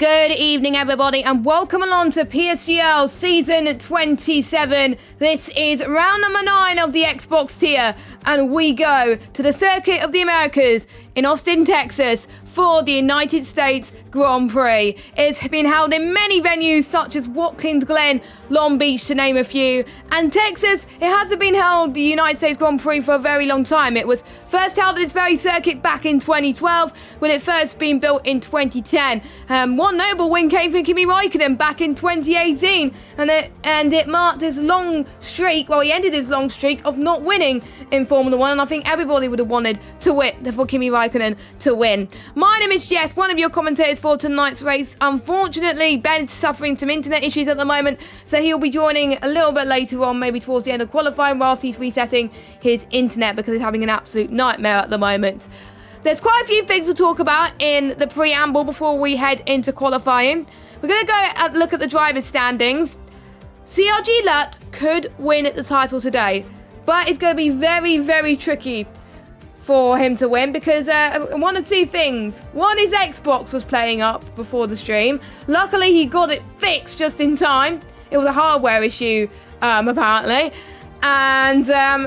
Good evening, everybody, and welcome along to PSGL Season 27. This is round number 9 of the Xbox tier, and we go to the Circuit of the Americas in Austin, Texas, for the United States Grand Prix. It's been held in many venues such as Watkins Glen, Long Beach, to name a few. And Texas, it hasn't been held the United States Grand Prix for a very long time. It was first held at this very circuit back in 2012, with it first being built in 2010. One notable win came from Kimi Raikkonen back in 2018, and it marked his long streak, well, he ended his long streak of not winning in Formula 1, and I think everybody would have wanted for Kimi Raikkonen to win. My name is Jess, one of your commentators for tonight's race. Unfortunately, Ben's suffering some internet issues at the moment, so he'll be joining a little bit later on, maybe towards the end of qualifying, whilst he's resetting his internet because he's having an absolute nightmare at the moment. There's quite a few things to talk about in the preamble before we head into qualifying. We're going to go and look at the drivers' standings. CRG Lut could win the title today, but it's going to be very, very tricky for him to win because one of two things. One, his Xbox was playing up before the stream. Luckily, he got it fixed just in time. It was a hardware issue, apparently. And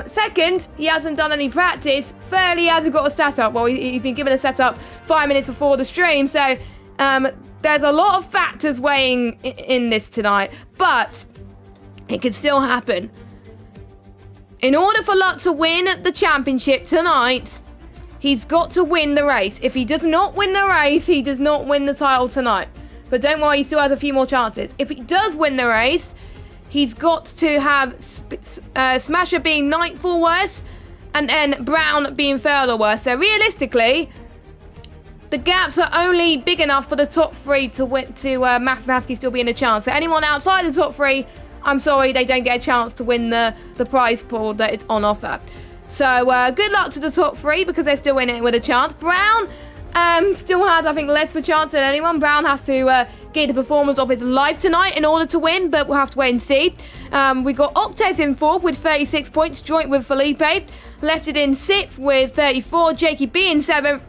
second, he hasn't done any practice. Third, he hasn't got a setup. Well, he's been given a setup 5 minutes before the stream. So there's a lot of factors weighing in this tonight. But it could still happen. In order for Lut to win the championship tonight, he's got to win the race. If he does not win the race, he does not win the title tonight. But don't worry, he still has a few more chances. If he does win the race, he's got to have Smasher being 9th or worse, and then Brown being 3rd or worse. So realistically, the gaps are only big enough for the top 3 to win, to mathematically still be in a chance. So anyone outside the top 3, I'm sorry, they don't get a chance to win the prize pool that is on offer. So good luck to the top 3 because they're still in it with a chance. Brown still has, I think, less of a chance than anyone. Brown has to get the performance of his life tonight in order to win, but we'll have to wait and see. We got Octez in 4th with 36 points, joint with Felipe. Left it in 6th with 34. Jakey B in 7th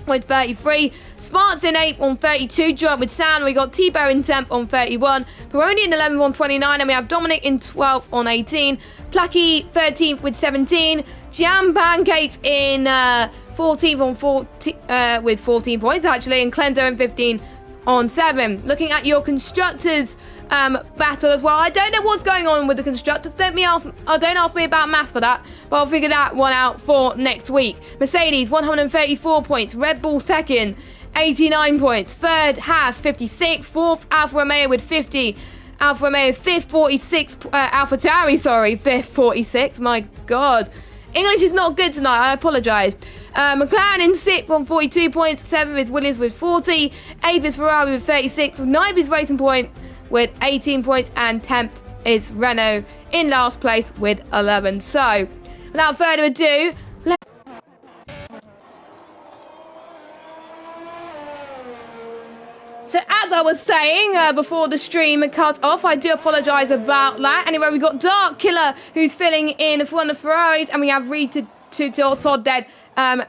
with 33. Sparks in 8th on 32, joint with Sam. We got T-Bear in 10th on 31. Peroni in 11th on 29, and we have Dominic in 12th on 18. Placky 13th with 17. Jam Pancakes in 14th on 14 with 14 points actually, and Clender in 15 on 7. Looking at your constructors battle as well. I don't know what's going on with the constructors. Don't ask me about maths for that, but I'll figure that one out for next week. Mercedes 134 points. Red Bull second, 89 points. Third, Haas 56. Fourth, Alfa Romeo with 50. Alfa Romeo 5th, 46. Alfa Tauri, sorry, 5th, 46. My God. English is not good tonight, I apologise. McLaren in 6th on 42 points. 7th is Williams with 40. 8th is Ferrari with 36. 9th is Racing Point with 18 points. And 10th is Renault in last place with 11. So, without further ado, So as I was saying before the stream cut off, I do apologise about that. Anyway, we've got Dark Killer who's filling in for one of the Ferraris, and we have Reed to Todd Dead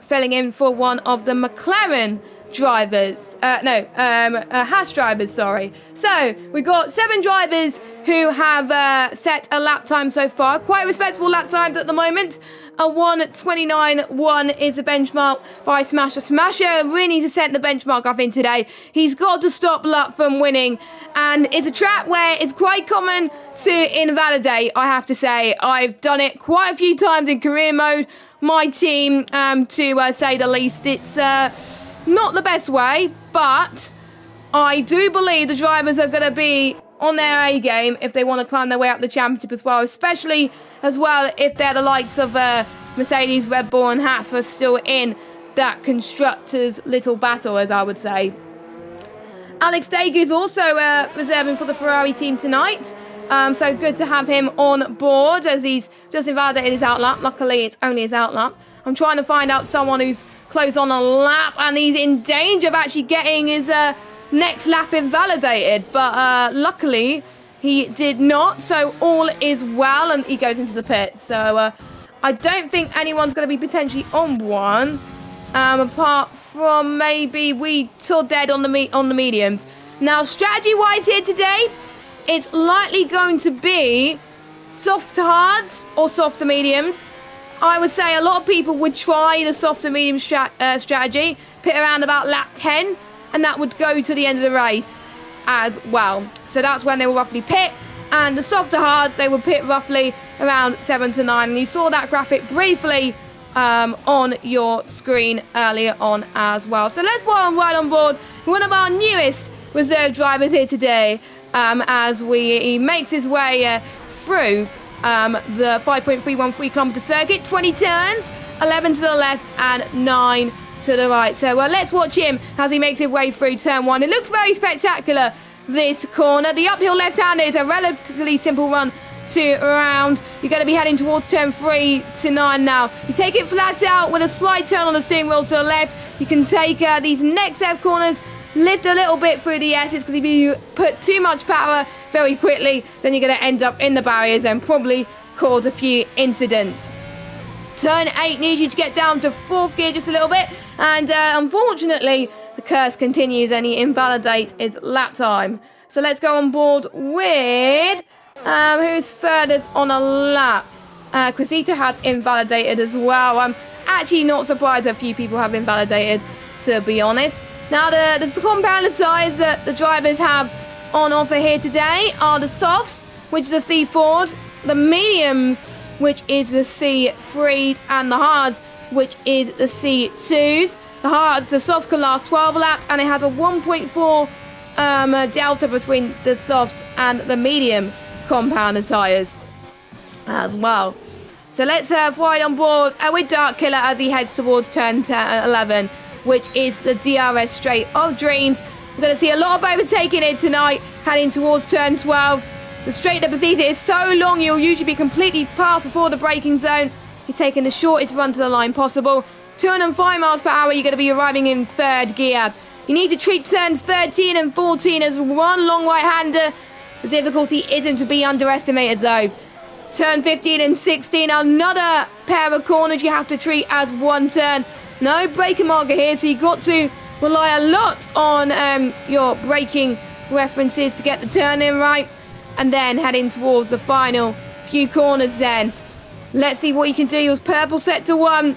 filling in for one of the McLaren drivers. Haas drivers, sorry. So we've got 7 drivers who have set a lap time so far. Quite respectable lap times at the moment. A 1:29.1 is the benchmark by Smasher. Smasher really needs to set the benchmark, I think, today. He's got to stop Lut from winning. And it's a track where it's quite common to invalidate, I have to say. I've done it quite a few times in career mode. My team, to say the least, it's not the best way. But I do believe the drivers are going to be on their A game if they want to climb their way up the championship as well, especially as well if they're the likes of Mercedes, Red Bull and Haas who are still in that constructors' little battle, as I would say. Alex Dagu's also reserving for the Ferrari team tonight, so good to have him on board as he's just invalidated his outlap. Luckily, it's only his outlap. I'm trying to find out someone who's close on a lap, and he's in danger of actually getting his next lap invalidated, but luckily he did not, so all is well, and he goes into the pit. So I don't think anyone's going to be potentially on one, apart from maybe we saw Dead on the mediums. Now, strategy-wise here today, it's likely going to be soft to hards or soft to mediums. I would say a lot of people would try the soft to medium strategy, pit around about lap 10, and that would go to the end of the race as well. So that's when they will roughly pit, and the soft to hards, they would pit roughly around 7 to 9. And you saw that graphic briefly on your screen earlier on as well. So let's welcome right on board one of our newest reserve drivers here today, as he makes his way through the 5.313 kilometre circuit. 20 turns, 11 to the left and 9 to the right. So let's watch him as he makes his way through turn 1. It looks very spectacular, this corner. The uphill left-hander is a relatively simple run to around. You're going to be heading towards turn 3 to 9 now. You take it flat out with a slight turn on the steering wheel to the left. You can take these next left corners, lift a little bit through the S's, because if you put too much power very quickly, then you're going to end up in the barriers and probably cause a few incidents. Turn 8 needs you to get down to 4th gear just a little bit, and unfortunately the curse continues and he invalidates his lap time. So let's go on board with who's furthest on a lap. Cressita has invalidated as well. I'm actually not surprised a few people have invalidated, to be honest. Now, the compound tyres that the drivers have on offer here today are the softs, which is the C4s, the mediums, which is the C3s, and the hards, which is the C2s. The hards, the softs can last 12 laps, and it has a 1.4 delta between the softs and the medium compound tyres as well. So let's fly on board with Dark Killer as he heads towards turn 11, which is the DRS Straight of Dreams. We're going to see a lot of overtaking here tonight, heading towards turn 12. The straight that precedes it is so long, you'll usually be completely past before the braking zone. You're taking the shortest run to the line possible. 205 miles per hour, you're going to be arriving in 3rd gear. You need to treat turns 13 and 14 as one long right-hander. The difficulty isn't to be underestimated, though. Turn 15 and 16, another pair of corners you have to treat as one turn. No braking marker here, so you've got to rely a lot on your braking references to get the turn in right. And then heading towards the final few corners then. Let's see what he can do. He was purple set to 1.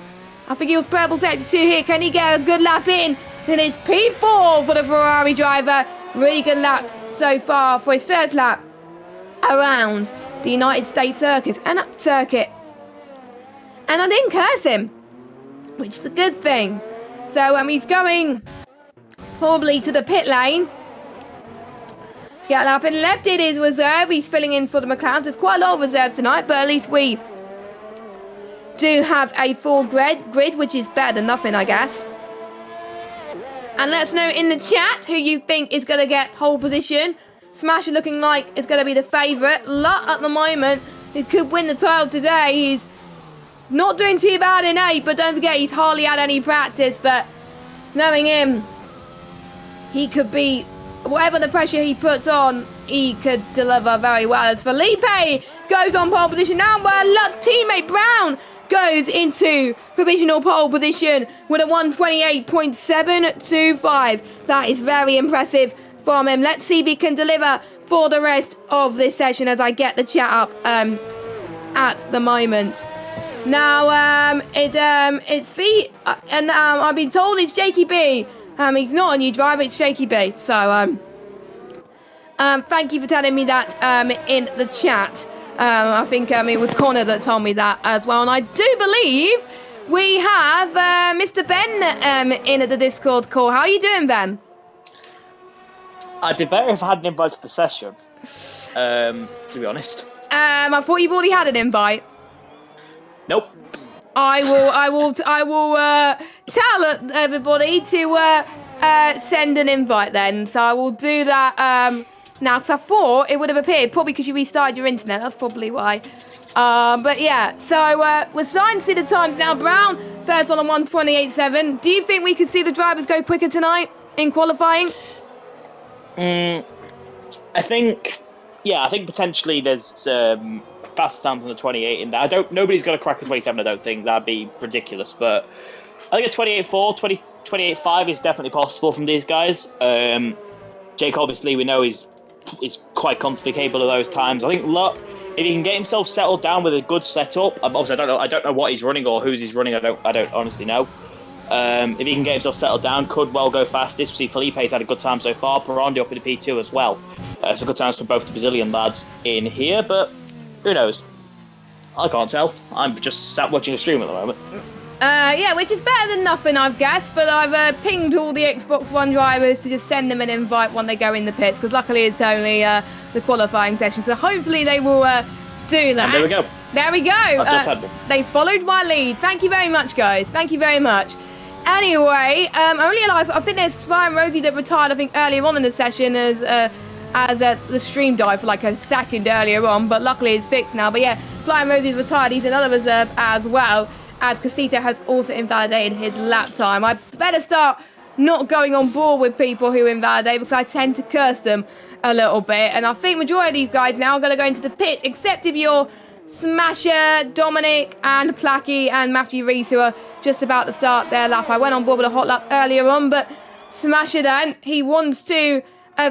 I think he was purple set to 2 here. Can he get a good lap in? And it's P4 for the Ferrari driver. Really good lap so far for his first lap around the United States circuit. And I didn't curse him, which is a good thing. So he's going probably to the pit lane to get a lap in. Left in his reserve. He's filling in for the McLarens. There's quite a lot of reserves tonight, but at least we do have a full grid, which is better than nothing, I guess. And let us know in the chat who you think is going to get pole position. Smasher looking like it's going to be the favourite. Lutt at the moment, who could win the title today. He's not doing too bad in 8, but don't forget he's hardly had any practice. But knowing him, he could be, whatever the pressure he puts on, he could deliver very well. As Felipe goes on pole position now, where Lutt's teammate Brown goes into provisional pole position with a 128.725. That is very impressive from him. Let's see if he can deliver for the rest of this session as I get the chat up at the moment. Now, it's feet, and I've been told it's Jakey B. He's not a new driver, it's Shaky B. So, thank you for telling me that in the chat. I think it was Connor that told me that as well. And I do believe we have Mr. Ben in at the Discord call. How are you doing, Ben? I'd be better if I had an invite to the session, to be honest. I thought you've already had an invite. Nope. I will tell everybody to send an invite then. So I will do that now, because I thought it would have appeared, probably because you restarted your internet. That's probably why. But yeah, so we're starting to see the times now. Brown first on a 128.7. Do you think we could see the drivers go quicker tonight in qualifying? I think potentially there's fast times on the 28 in there. Nobody's going to crack the 27, I don't think. That'd be ridiculous. But I think a 28.4, 28.5 is definitely possible from these guys. Jake, obviously, we know is quite comfortably capable of those times. I think Lutt, if he can get himself settled down with a good setup, obviously I don't know what he's running or who's he's running. I don't honestly know. If he can get himself settled down, could well go fastest. See, Felipe's had a good time so far. Perondi up in the P2 as well. So good times for both the Brazilian lads in here, but who knows? I can't tell. I'm just sat watching the stream at the moment. Yeah, which is better than nothing, I've guessed, but I've pinged all the Xbox One drivers to just send them an invite when they go in the pits, because luckily it's only the qualifying session, so hopefully they will do that. And there we go. There we go. I've just had one. They followed my lead. Thank you very much, guys. Thank you very much. Anyway, I realised, I think there's Flying Rosie that retired, I think, earlier on in the session as the stream died for like a second earlier on, but luckily it's fixed now. But yeah, Flying Rosie's retired. He's another reserve as well, as Casito has also invalidated his lap time. I better start not going on board with people who invalidate, because I tend to curse them a little bit. And I think majority of these guys now are going to go into the pits, except if you're Smasher, Dominic and Placky and Matthew Rees, who are just about to start their lap. I went on board with a hot lap earlier on, but Smasher then, he wants to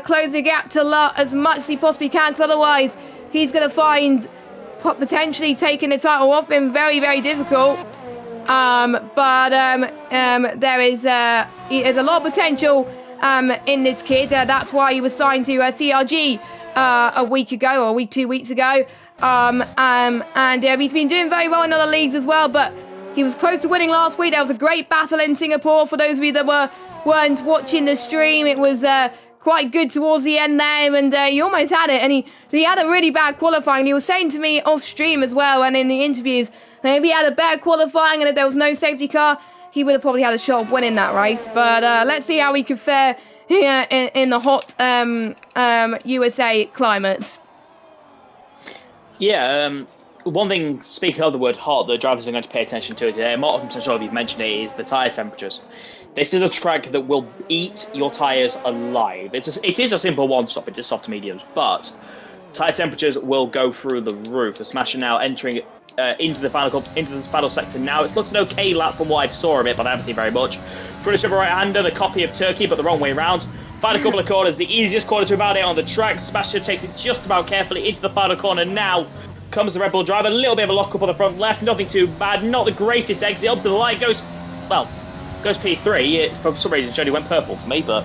close the gap to Lutt as much as he possibly can, because otherwise he's going to find potentially taking the title off him very, very difficult. There's a lot of potential in this kid. That's why he was signed to CRG a week ago, or 2 weeks ago. He's been doing very well in other leagues as well, but he was close to winning last week. There was a great battle in Singapore. For those of you that weren't watching the stream, it was quite good towards the end there, and he almost had it, and he had a really bad qualifying. He was saying to me off stream as well, and in the interviews, that if he had a bad qualifying and if there was no safety car, he would have probably had a shot of winning that race. But let's see how he could fare here in the hot USA climates. Yeah, one thing, speaking of the word hot, the drivers are going to pay attention to today, I'm not sure if you've mentioned it, is the tyre temperatures. This is a track that will eat your tyres alive. It is a simple one-stop, it's soft to mediums, but tyre temperatures will go through the roof. The Smasher now entering into the final sector now. It's looked an okay lap from what I saw of it, but I haven't seen very much. Front of right-hander, the copy of Turkey, but the wrong way around. Final couple of corners, the easiest corner to invalidate on the track. Smasher takes it just about carefully into the final corner now. Comes the Red Bull driver, a little bit of a lock-up on the front left, nothing too bad, not the greatest exit. Up to the line goes P3. For some reason, it only went purple for me, but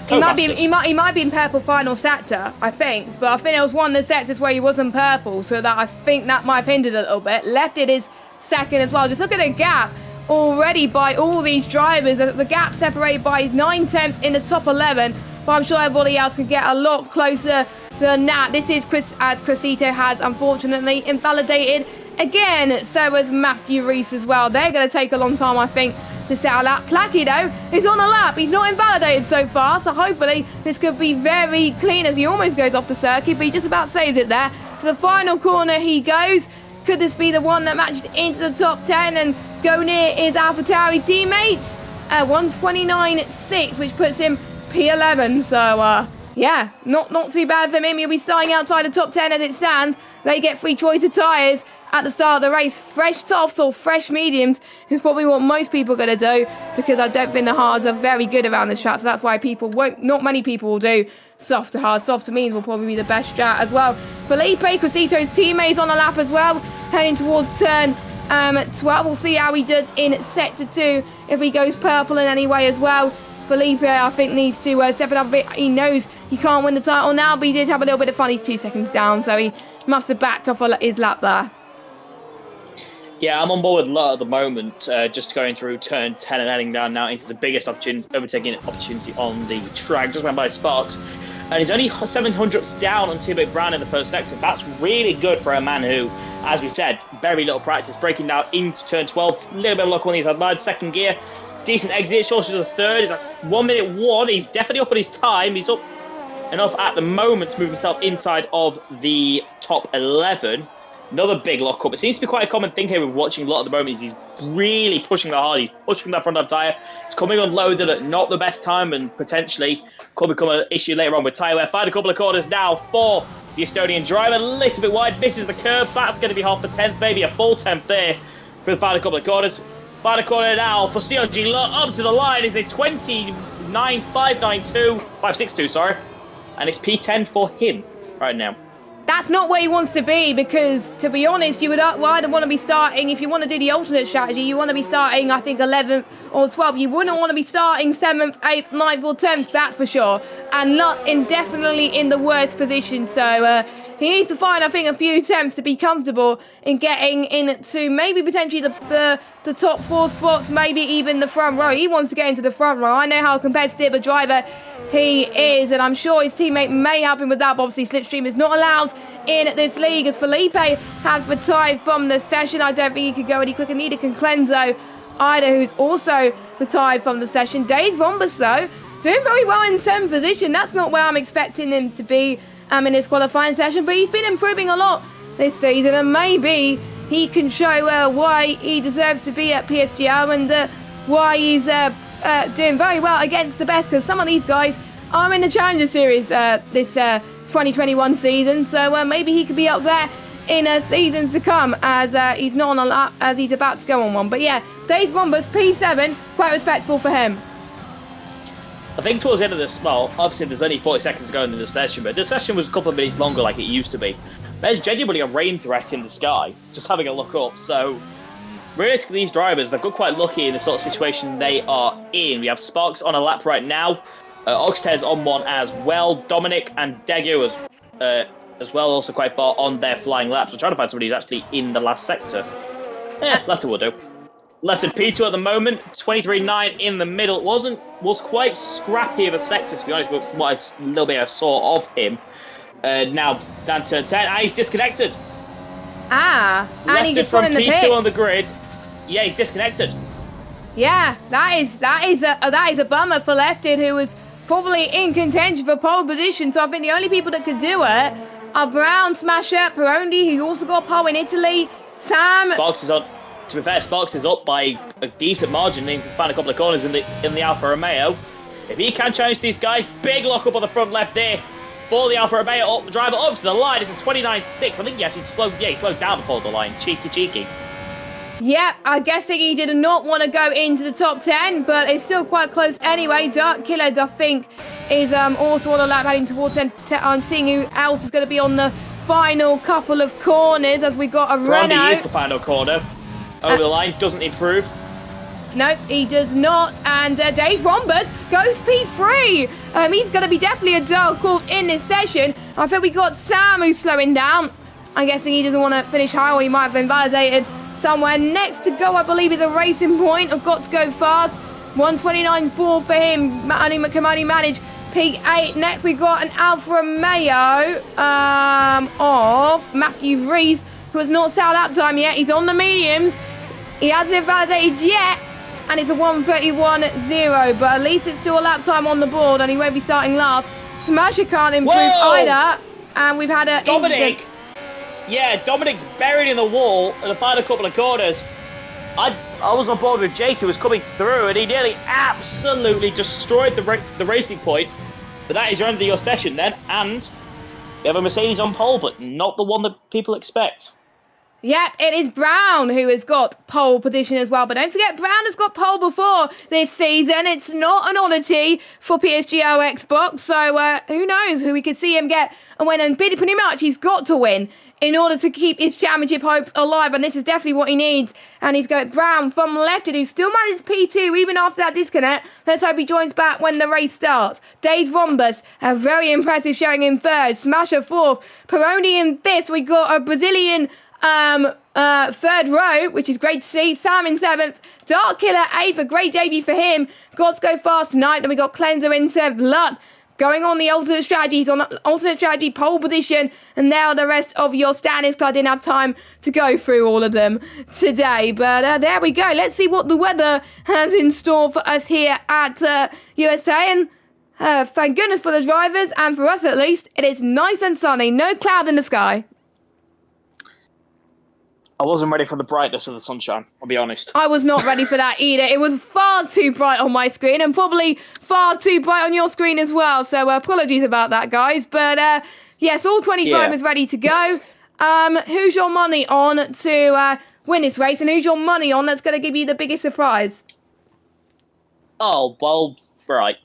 he might be in purple final sector, I think, but I think it was one of the sectors where he wasn't purple, so that I think that might have hindered a little bit. Left it is second as well. Just look at the gap already by all these drivers. The gap separated by 9/10 in the top 11, but I'm sure everybody else can get a lot closer than that. This is as Cressito has unfortunately invalidated again. So has Matthew Rees as well. They're going to take a long time, I think, to set a lap. Placky though is on a lap. He's not invalidated so far, so hopefully this could be very clean as he almost goes off the circuit, but he just about saved it there. To the final corner he goes. Could this be the one that matches into the top 10 and go near his AlphaTauri teammates? 129.6, which puts him P11. So yeah, not too bad for him. He'll be starting outside the top 10 as it stands. They get free choice of tyres at the start of the race. Fresh softs or fresh mediums is probably what most people are going to do, because I don't think the hards are very good around this track. So that's why not many people will do soft to hard. Soft to mediums will probably be the best strat as well. Felipe, Cressito's teammates on the lap as well, heading towards turn 12. We'll see how he does in sector 2, if he goes purple in any way as well. Felipe, I think, needs to step it up a bit. He knows he can't win the title now, but he did have a little bit of fun. He's 2 seconds down, so he must have backed off his lap there. Yeah, I'm on board with Lutt at the moment, just going through turn 10 and heading down now into the biggest overtaking opportunity on the track. Just went by Sparks, and he's only 700ths down on Tibet Brown in the first sector. That's really good for a man who, as we said, very little practice. Breaking down into turn 12, a little bit of luck when he's had second gear. Decent exit, shortest of the third. He's at 1:01. He's definitely up on his time. He's up enough at the moment to move himself inside of the top 11. Another big lock-up. It seems to be quite a common thing here with watching Lutt at the moment, is he's really pushing that hard. He's pushing that front-up tyre. It's coming unloaded at not the best time, and potentially could become an issue later on with tyre wear. Find a couple of corners now for the Estonian driver. A little bit wide, misses the curve. That's going to be half a tenth, maybe a full tenth there for the final couple of corners. Final corner now for CRG Lutt. Up to the line is a 29 5.62, sorry. And it's P10 for him right now. That's not where he wants to be because, to be honest, you would either want to be starting, if you want to do the alternate strategy, you want to be starting, I think, 11th or 12th. You wouldn't want to be starting 7th, 8th, 9th or 10th, that's for sure. And Lutz definitely in the worst position. So he needs to find, I think, a few attempts to be comfortable in getting into maybe potentially the top 4 spots, maybe even the front row. He wants to get into the front row. I know how competitive a driver he is, and I'm sure his teammate may help him with that, but obviously Slipstream is not allowed in this league as Felipe has retired from the session. I don't think he could go any quicker. Neither can Clenzo either, who's also retired from the session. Dave Rombus, though, doing very well in 7th position. That's not where I'm expecting him to be in this qualifying session, but he's been improving a lot this season, and maybe he can show why he deserves to be at PSGL and why he's doing very well against the best, because some of these guys are in the Challenger Series this 2021 season, so maybe he could be up there in seasons to come, as he's not on a lap, as he's about to go on one. But yeah, Dave Rombus, P7, quite respectable for him. I think towards the end of this, well, obviously there's only 40 seconds to go into the session, but the session was a couple of minutes longer like it used to be. There's genuinely a rain threat in the sky, just having a look up, so realistically, these drivers, they've got quite lucky in the sort of situation they are in. We have Sparks on a lap right now. Oxtez on one as well. Dominic and Degu as well, also quite far on their flying laps. We're trying to find somebody who's actually in the last sector. Yeah, Lefton will do. Left at P2 at the moment, 23.9 in the middle. Was quite scrappy of a sector, to be honest, with what a little bit I saw of him. Now down to 10, and he's disconnected. And he just from got in the P2 pits. on the grid. Yeah, he's disconnected. Yeah, that is a bummer for Lefted, who was probably in contention for pole position. So I think the only people that could do it are Brown, Smasher, Perondi, who also got pole in Italy, Sam. Sparks is on. To be fair, Sparks is up by a decent margin. Needs to find a couple of corners in the Alfa Romeo. If he can challenge these guys, big lock up on the front left there for the Alfa Romeo driver up to the line. It's a 29.6. I think he actually slowed down before the line. Cheeky. Yep, I'm guessing he did not want to go into the top 10, but it's still quite close anyway. Dark Killer, I think, is also on the lap heading towards 10. I'm seeing who else is going to be on the final couple of corners as we got a Renault. Randy is the final corner. Over the line, doesn't improve. No, he does not. And Dave Rombus goes P3. He's going to be definitely a dark horse in this session. I think we got Sam who's slowing down. I'm guessing he doesn't want to finish high, or he might have been validated somewhere. Next to go, I believe, is a Racing Point. I've got to go fast. 129.4 for him. Can only manage P8. Next, we got an Alfa Romeo of Matthew Rees, who has not set lap time yet. He's on the mediums. He hasn't been validated yet. And it's a 1:31.0, but at least it's still a lap time on the board, and he won't be starting last. Smasher can't improve either. And we've had a Dominic! incident. Yeah, Dominic's buried in the wall in the final couple of corners. I was on board with Jake, who was coming through, and he nearly absolutely destroyed the Racing Point. But that is your end of your session then, and we have a Mercedes on pole, but not the one that people expect. Yep, it is Brown who has got pole position as well. But don't forget, Brown has got pole before this season. It's not an oddity for PSGL Xbox. So who knows who we could see him get and win. And pretty much he's got to win in order to keep his championship hopes alive. And this is definitely what he needs. And he's got Brown from Lefted, who still manages P2 even after that disconnect. Let's hope he joins back when the race starts. Dave Rombus, a very impressive showing in third. Smasher fourth. Peroni in fifth. We got a Brazilian third row, which is great to see. Sam in seventh. Dark Killer eighth, a great debut for him. Got to go fast tonight. Then we got Cleanser in seventh. Lut going on the alternate strategy. He's on alternate strategy pole position. And now the rest of your standings, because I didn't have time to go through all of them today. But there we go. Let's see what the weather has in store for us here at USA. And thank goodness for the drivers, and for us at least, it is nice and sunny. No cloud in the sky. I wasn't ready for the brightness of the sunshine, I'll be honest. I was not ready for that either. It was far too bright on my screen, and probably far too bright on your screen as well. So apologies about that, guys. But yes, all 20 drivers ready to go. Who's your money on to win this race, and who's your money on that's going to give you the biggest surprise? Oh, well, right.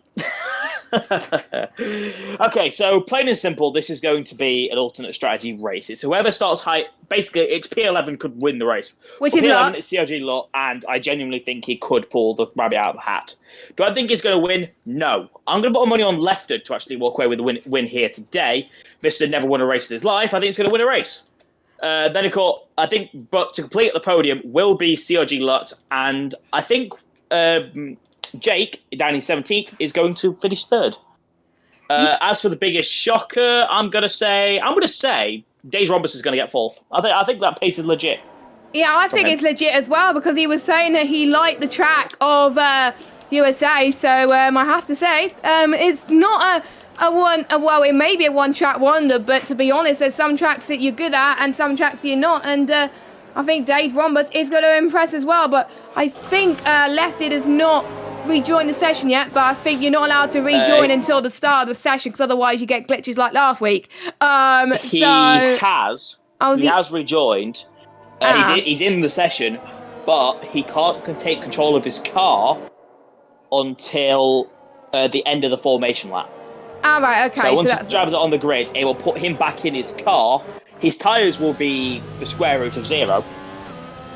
Okay, so plain and simple, this is going to be an alternate strategy race. It's whoever starts high. Basically, it's P11 could win the race. Which For is P11, Lot. it's CRG Lot, and I genuinely think he could pull the rabbit out of the hat. Do I think he's going to win? No. I'm going to put money on Lefted to actually walk away with the win here today. Mr. never won a race in his life. I think he's going to win a race. Then, of course, I think, but to complete the podium will be CRG Lot, and I think Jake, down in 17th, is going to finish third. As for the biggest shocker, I'm gonna say Days Rhombus is gonna get fourth. I think that pace is legit. Yeah, I think it's legit as well because he was saying that he liked the track of USA. So I have to say, it's not well, it may be a one-track wonder, but to be honest, there's some tracks that you're good at and some tracks you're not. And I think Days Rhombus is going to impress as well. But I think Lefted has not rejoin the session yet, but I think you're not allowed to rejoin until the start of the session because otherwise you get glitches like last week. He has rejoined. He's in the session, but he can't take control of his car until the end of the formation lap. Right, okay. So once the drivers are on the grid, it will put him back in his car. His tyres will be the square root of zero.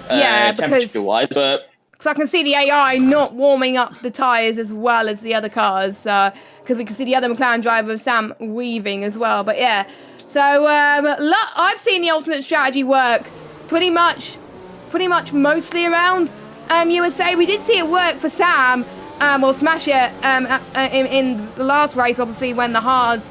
Temperature-wise, but... Because I can see the AI not warming up the tyres as well as the other cars. Because we can see the other McLaren driver, Sam, weaving as well. But yeah. So I've seen the alternate strategy work pretty much mostly around USA. We did see it work for Sam, or Smash It, in the last race, obviously, when the hards,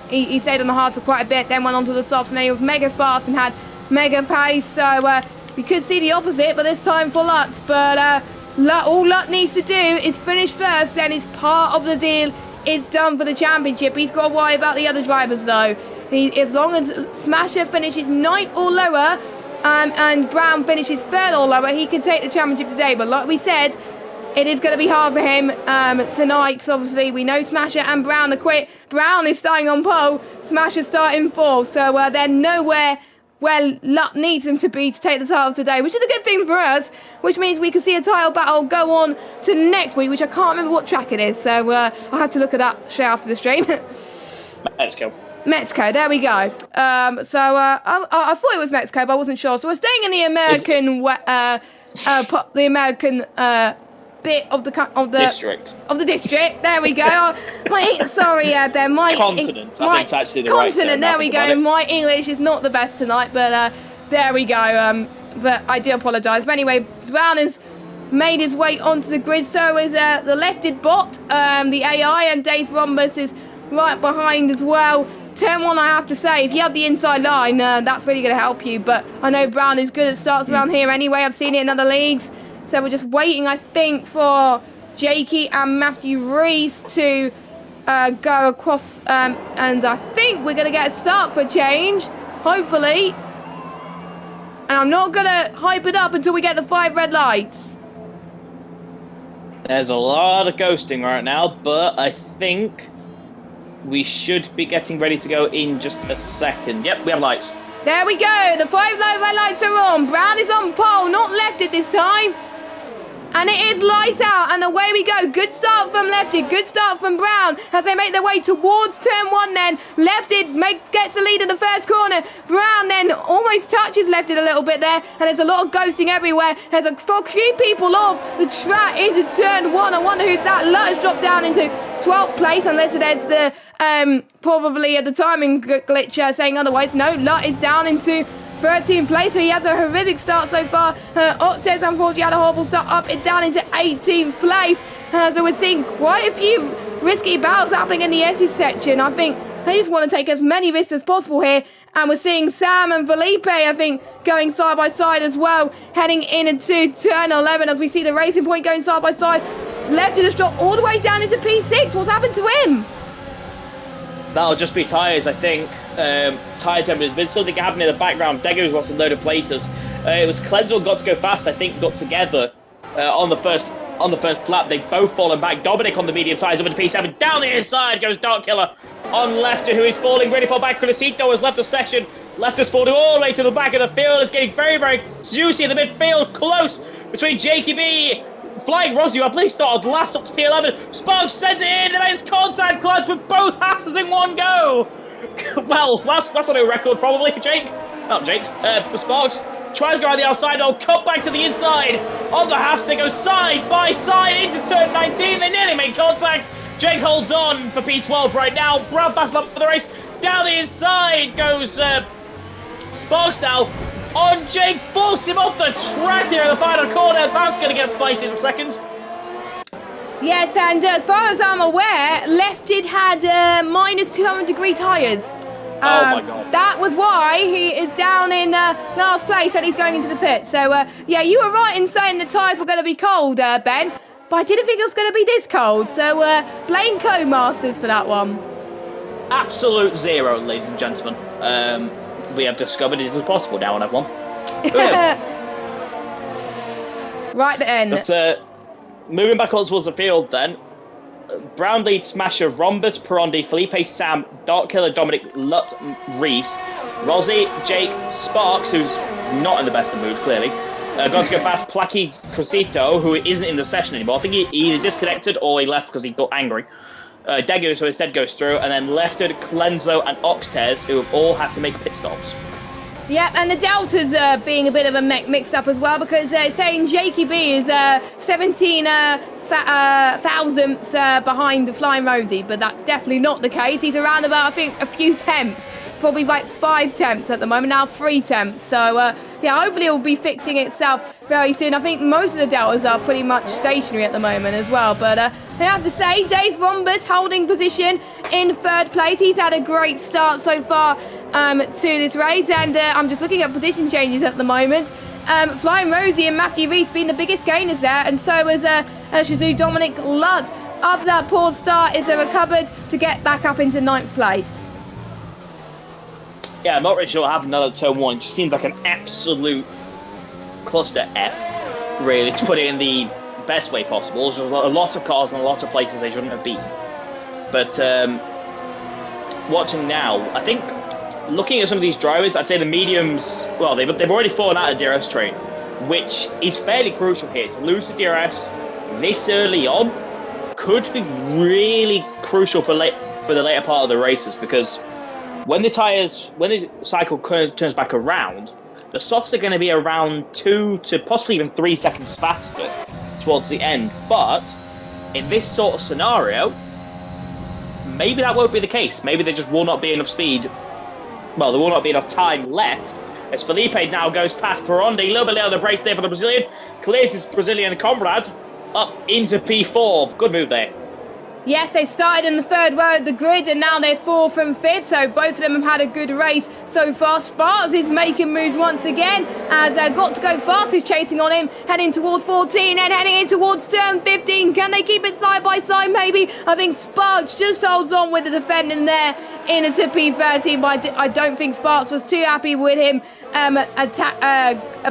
he stayed on the hards for quite a bit, then went on to the softs, and he was mega fast and had mega pace. So we could see the opposite, but this time for Lut. But all Lut needs to do is finish first, then his part of the deal is done for the championship. He's got to worry about the other drivers, though. As long as Smasher finishes 9th or lower, and Brown finishes 3rd or lower, he can take the championship today. But like we said, it is going to be hard for him tonight, because obviously we know Smasher and Brown are quit. Brown is starting on pole, Smasher starting 4th, so they're nowhere where Luck needs him to be to take the title today, which is a good thing for us, which means we can see a title battle go on to next week, which I can't remember what track it is, so I'll have to look at that straight after the stream. Mexico, there we go. I thought it was Mexico, but I wasn't sure. So we're staying in the American, bit of the district. Of the district. There we go. My continent. I think it's actually the right continent. There we go. My English is not the best tonight, but there we go. But I do apologise. But anyway, Brown has made his way onto the grid. So is the lefted bot, the AI, and Days Rhombus is right behind as well. Turn 1, I have to say, if you have the inside line, that's really going to help you. But I know Brown is good at starts around here anyway. I've seen it in other leagues. So we're just waiting, I think, for Jakey and Matthew Reese to go across. And I think we're going to get a start for a change, hopefully. And I'm not going to hype it up until we get the 5 red lights. There's a lot of ghosting right now, but I think we should be getting ready to go in just a second. Yep, we have lights. There we go. The 5 red lights are on. Brown is on pole, not lefted this time. And it is lights out, and away we go. Good start from Lefted, good start from Brown as they make their way towards turn 1 then. Lefted gets the lead in the first corner. Brown then almost touches Lefted a little bit there, and there's a lot of ghosting everywhere. There's a few people off the track into turn 1. I wonder who that Lut has dropped down into 12th place, unless there's the probably the timing glitch saying otherwise. No, Lut is down into 13th place, so he has a horrific start so far. Octez, unfortunately, had a horrible start, up and down into 18th place. So we're seeing quite a few risky battles happening in the S's section. I think they just want to take as many risks as possible here. And we're seeing Sam and Felipe, I think, going side by side as well, heading into turn 11 as we see the Racing Point going side by side. Left to the drop all the way down into P6. What's happened to him? That'll just be tyres, I think. Tyre temperature. There's been something happening in the background. Dego's lost a load of places. It was Cleansel got to go fast, I think, got together on the first lap. They've both fallen back. Dominic on the medium tyres over to P7. Down the inside goes Dark Killer on Lefter, who is falling, ready for back. Crisito has left the session. Lefter's falling all the way to the back of the field. It's getting very, very juicy in the midfield. Close between JTB, Flying Rossi, I believe, started last up to P11. Sparks sends it in, and it's contact clutch with both Hasses in one go. Well, that's a new record probably for Jake. Not Jake's, for Sparks. Tries to go on the outside, cut back to the inside. On the Hass, they go side by side into turn 19. They nearly made contact. Jake holds on for P12 right now. Brad battles up for the race. Down the inside goes Sparks now. On Jake, forced him off the track here in the final corner. That's going to get spicy in a second. Yes, and as far as I'm aware, Lefted had minus 200-degree tyres. Oh my God. That was why he is down in last place and he's going into the pit. So, yeah, you were right in saying the tyres were going to be cold, Ben. But I didn't think it was going to be this cold. So, blame Co-Masters for that one. Absolute zero, ladies and gentlemen. We have discovered it is possible now on F1. Right then. But moving back on towards the field then. Brown lead Smasher, Rhombus, Perondi, Felipe, Sam, Dark Killer, Dominic, Lut, Reese, Rossi, Jake, Sparks, who's not in the best of mood, clearly. Got to go past Placky Crucito, who isn't in the session anymore. I think he either disconnected or he left because he got angry. Degu, so instead goes through, and then Lefted, Clenzo, and Oxtez, who have all had to make pit stops. Yeah, and the Delta's being a bit of a mix-up as well, because it's saying Jakey B is 17 thousandths behind the Flying Rosie, but that's definitely not the case. He's around about, I think, a few tenths, probably like 5 tenths at the moment, now 3 tenths. So, yeah, hopefully it will be fixing itself very soon. I think most of the Deltas are pretty much stationary at the moment as well, but I have to say, Days Rhombus holding position in 3rd place. He's had a great start so far to this race, and I'm just looking at position changes at the moment. Flying Rosie and Matthew Reese being the biggest gainers there, and so is Shazoo Dominic Ludd. After that poor start, is recovered to get back up into 9th place. Yeah, I'm not really sure what happened another turn 1. It just seems like an absolute cluster F, really, to put it in the best way possible. There's a lot of cars and a lot of places they shouldn't have been. But watching now, I think looking at some of these drivers, I'd say the mediums, well, they've already fallen out of DRS train, which is fairly crucial here. To lose the DRS this early on could be really crucial for the later part of the races, because when the cycle turns back around, the softs are going to be around 2 to possibly even 3 seconds faster towards the end. But in this sort of scenario, maybe that won't be the case. Maybe there just will not be enough speed. Well, there will not be enough time left. As Felipe now goes past Perondi, a little bit late on the brakes there for the Brazilian. Clears his Brazilian comrade up into P4. Good move there. Yes, they started in the 3rd row of the grid, and now they're 4th and 5th, so both of them have had a good race so far. Sparks is making moves once again, as Got to Go Fast is chasing on him, heading towards 14 and heading in towards turn 15. Can they keep it side by side, maybe? I think Sparks just holds on with the defending there into P13, but I don't think Sparks was too happy with him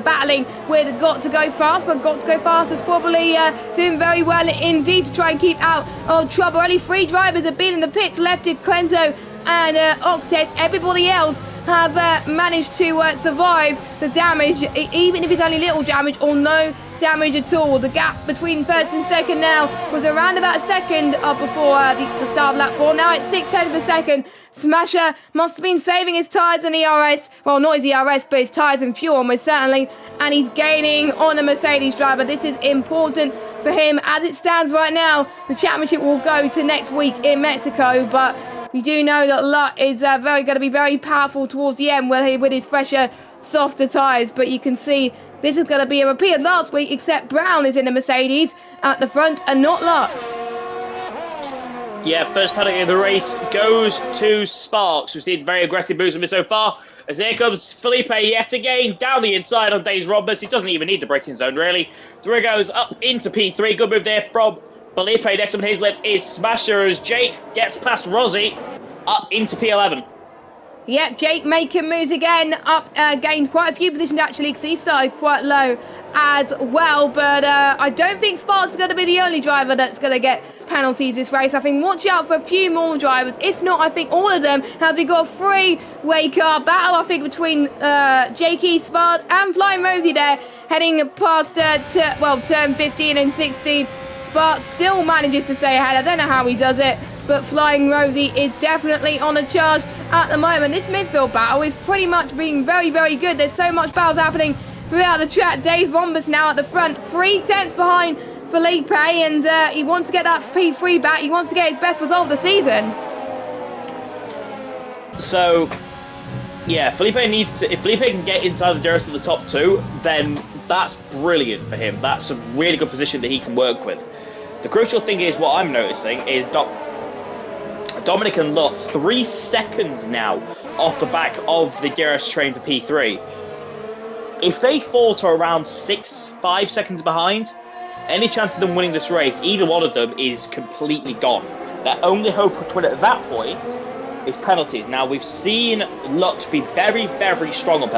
battling with Got to Go Fast, but Got to Go Fast is probably doing very well indeed to try and keep out of trouble. Only 3 drivers have been in the pits, Lefted, Clenzo and Octet. Everybody else have managed to survive the damage, even if it's only little damage or no damage at all. The gap between 1st and 2nd now was around about a second before the start of lap 4. Now it's 6/10 of a second. Smasher must have been saving his tyres and ERS. Well, not his ERS, but his tyres and fuel almost certainly. And he's gaining on a Mercedes driver. This is important for him. As it stands right now, the championship will go to next week in Mexico. But we do know that Lutt is going to be very powerful towards the end with his fresher, softer tyres. But you can see this is going to be a repeat of last week, except Brown is in the Mercedes at the front and not Lutz. Yeah, first penalty of the race goes to Sparks. We've seen very aggressive moves from him so far. As here comes Felipe yet again, down the inside on Days Roberts. He doesn't even need the braking zone, really. Through goes up into P3. Good move there from Felipe. Next on his left is Smasher as Jake gets past Rossi up into P11. Yep, Jake making moves again, up, gained quite a few positions actually, because he started quite low as well, but I don't think Sparks is going to be the only driver that's going to get penalties this race. I think watch out for a few more drivers. If not, I think all of them, as we got a three-way car battle, I think, between Jakey, Sparks and Flying Rosie there, heading past turn 15 and 16. Sparks still manages to stay ahead. I don't know how he does it, but Flying Rosie is definitely on a charge at the moment. This midfield battle is pretty much being very, very good. There's so much battles happening throughout the track. Dave Rombus now at the front, 3/10 behind Felipe, and he wants to get that P3 back. He wants to get his best result of the season. So, yeah, Felipe needs to, if Felipe can get inside the DRS of the top two, then that's brilliant for him. That's a really good position that he can work with. The crucial thing is, what I'm noticing is Dominic and Lot 3 seconds now off the back of the DRS train for P3. If they fall to around 5 seconds behind, any chance of them winning this race, either one of them is completely gone. Their only hope to win at that point is penalties. Now, we've seen Lot be very, very strong on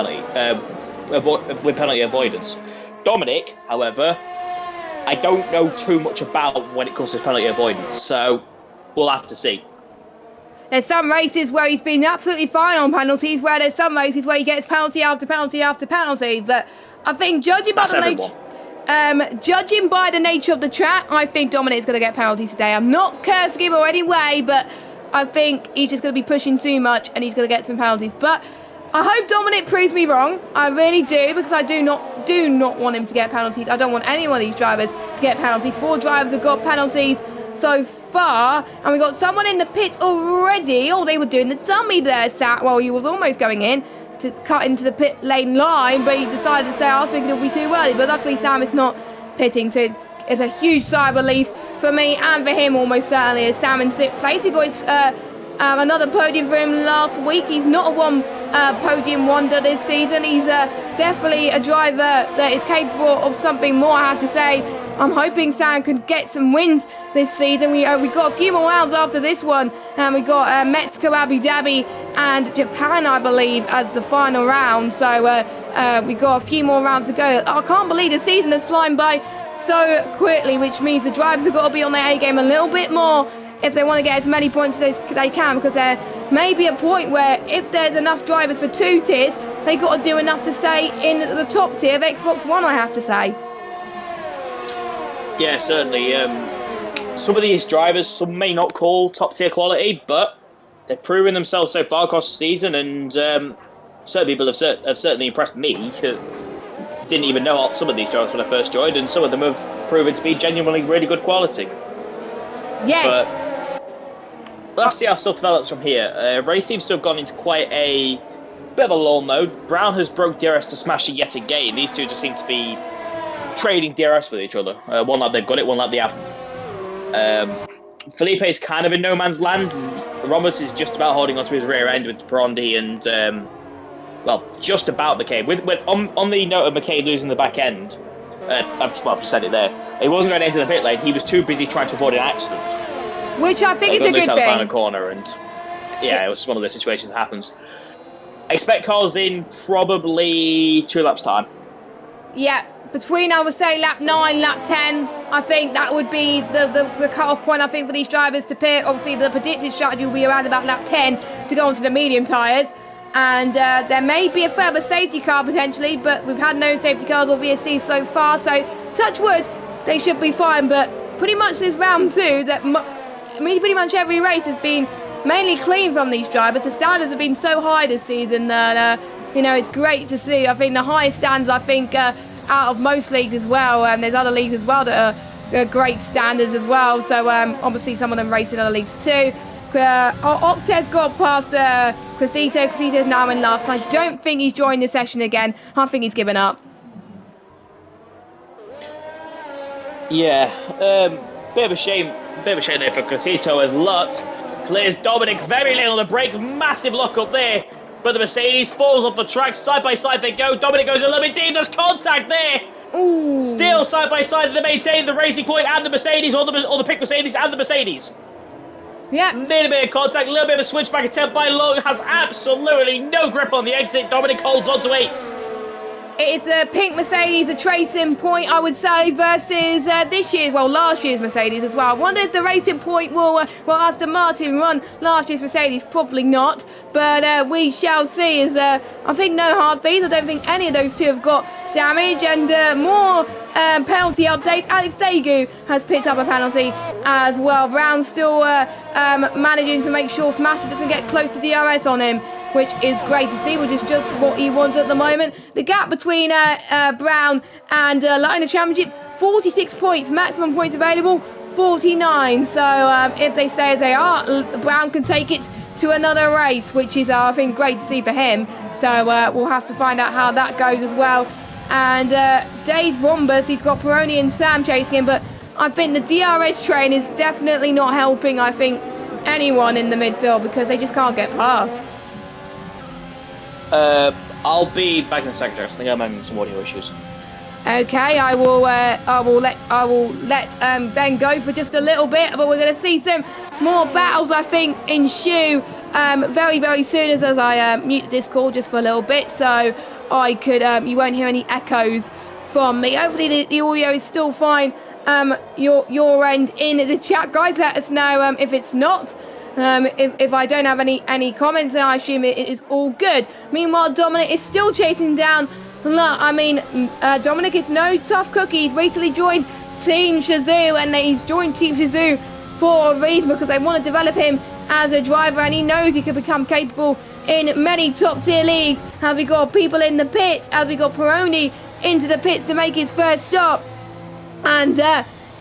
with penalty avoidance. Dominic, however, I don't know too much about when it comes to penalty avoidance, so we'll have to see. There's some races where he's been absolutely fine on penalties, where there's some races where he gets penalty after penalty after penalty. But I think judging by the nature of the track, I think Dominic's going to get penalties today. I'm not cursing him or any way, but I think he's just going to be pushing too much and he's going to get some penalties. But I hope Dominic proves me wrong. I really do, because I do not want him to get penalties. I don't want any one of these drivers to get penalties. 4 drivers have got penalties so far, and we got someone in the pits already. Oh, they were doing the dummy there, Sat. Well, he was almost going in to cut into the pit lane line, but he decided to say, I was thinking it'll be too early. But luckily, Sam is not pitting, so it's a huge sigh of relief for me and for him, almost certainly, as Sam in 6th place. He got his, another podium for him last week. He's not a one podium wonder this season. He's definitely a driver that is capable of something more, I have to say. I'm hoping Sam can get some wins this season. We got a few more rounds after this one, and we got Mexico, Abu Dhabi, and Japan, I believe, as the final round. So we got a few more rounds to go. I can't believe the season is flying by so quickly, which means the drivers have got to be on their A game a little bit more if they want to get as many points as they can, because there may be a point where if there's enough drivers for 2 tiers, they got to do enough to stay in the top tier of Xbox One, I have to say. Yeah, certainly. Some of these drivers, some may not call top tier quality, but they've proven themselves so far across the season, and certain people have certainly impressed me. Didn't even know some of these drivers when I first joined, and some of them have proven to be genuinely really good quality. Yes. But let's see how stuff develops from here. Race seems to have gone into quite a bit of a lull mode. Brown has broke DRS to smash it yet again. These two just seem to be trading DRS with each other. One lap they've got it, one lap they haven't. Felipe's kind of in no man's land. Ramos is just about holding onto his rear end with Perondi and, just about McCabe. On the note of McCabe losing the back end, I've just said it there. He wasn't going to enter the pit lane. He was too busy trying to avoid an accident, which I think is a good thing. Down the corner, and it was one of those situations that happens. Expect cars in probably 2 laps time. Yeah, between, I would say, lap 9, lap 10, I think that would be the cut-off point, I think, for these drivers to pit. Obviously, the predicted strategy will be around about lap 10 to go onto the medium tyres. And there may be a further safety car, potentially, but we've had no safety cars, obviously, so far. So, touch wood, they should be fine. But pretty much this round 2, pretty much every race has been mainly clean from these drivers. The standards have been so high this season that, it's great to see. I think the highest standards, out of most leagues as well. There's other leagues as well that are great standards as well. So obviously some of them race in other leagues too. Octez got past Crescito. Crescito's now in last. I don't think he's joined the session again. I think he's given up. Yeah, bit of a shame there for Crescito, as Lutz clears Dominic very little on the brake. Massive lock up there. But the Mercedes falls off the track. Side by side they go. Dominic goes a little bit deep. There's contact there. Ooh. Still side by side they maintain the Racing Point and the Mercedes, or the pick Mercedes and the Mercedes. Yeah. Little bit of contact, a little bit of a switchback attempt by Long, has absolutely no grip on the exit. Dominic holds on to 8th. It's a pink Mercedes, a Racing Point, I would say, versus last year's Mercedes as well. I wonder if the Racing Point will Aston Martin run last year's Mercedes. Probably not, but we shall see. As I think no hard fees. I don't think any of those two have got damage, and more penalty update. Alex Dagu has picked up a penalty as well. Brown still managing to make sure Smasher doesn't get close to DRS on him, which is great to see, which is just what he wants at the moment. The gap between Brown and Light in the Championship, 46 points, maximum points available, 49. So if they stay as they are, Brown can take it to another race, which is, I think, great to see for him. So we'll have to find out how that goes as well. And Dave Rombus, he's got Peroni and Sam chasing him, but I think the DRS train is definitely not helping, I think, anyone in the midfield, because they just can't get past. I'll be back in a second. I think I'm having some audio issues. Okay, I will let Ben go for just a little bit, but we're going to see some more battles, I think, ensue very, very soon as I mute the Discord just for a little bit, so I could you won't hear any echoes from me. Hopefully the audio is still fine. Your end in the chat, guys. Let us know if it's not. If I don't have any comments, then I assume it is all good. Meanwhile, Dominic is still chasing down. Dominic is no tough cookie. He's recently joined Team Shazoo, and he's joined Team Shazoo for a reason, because they want to develop him as a driver, and he knows he could become capable in many top tier leagues. Have we got people in the pits? Have we got Peroni into the pits to make his first stop? And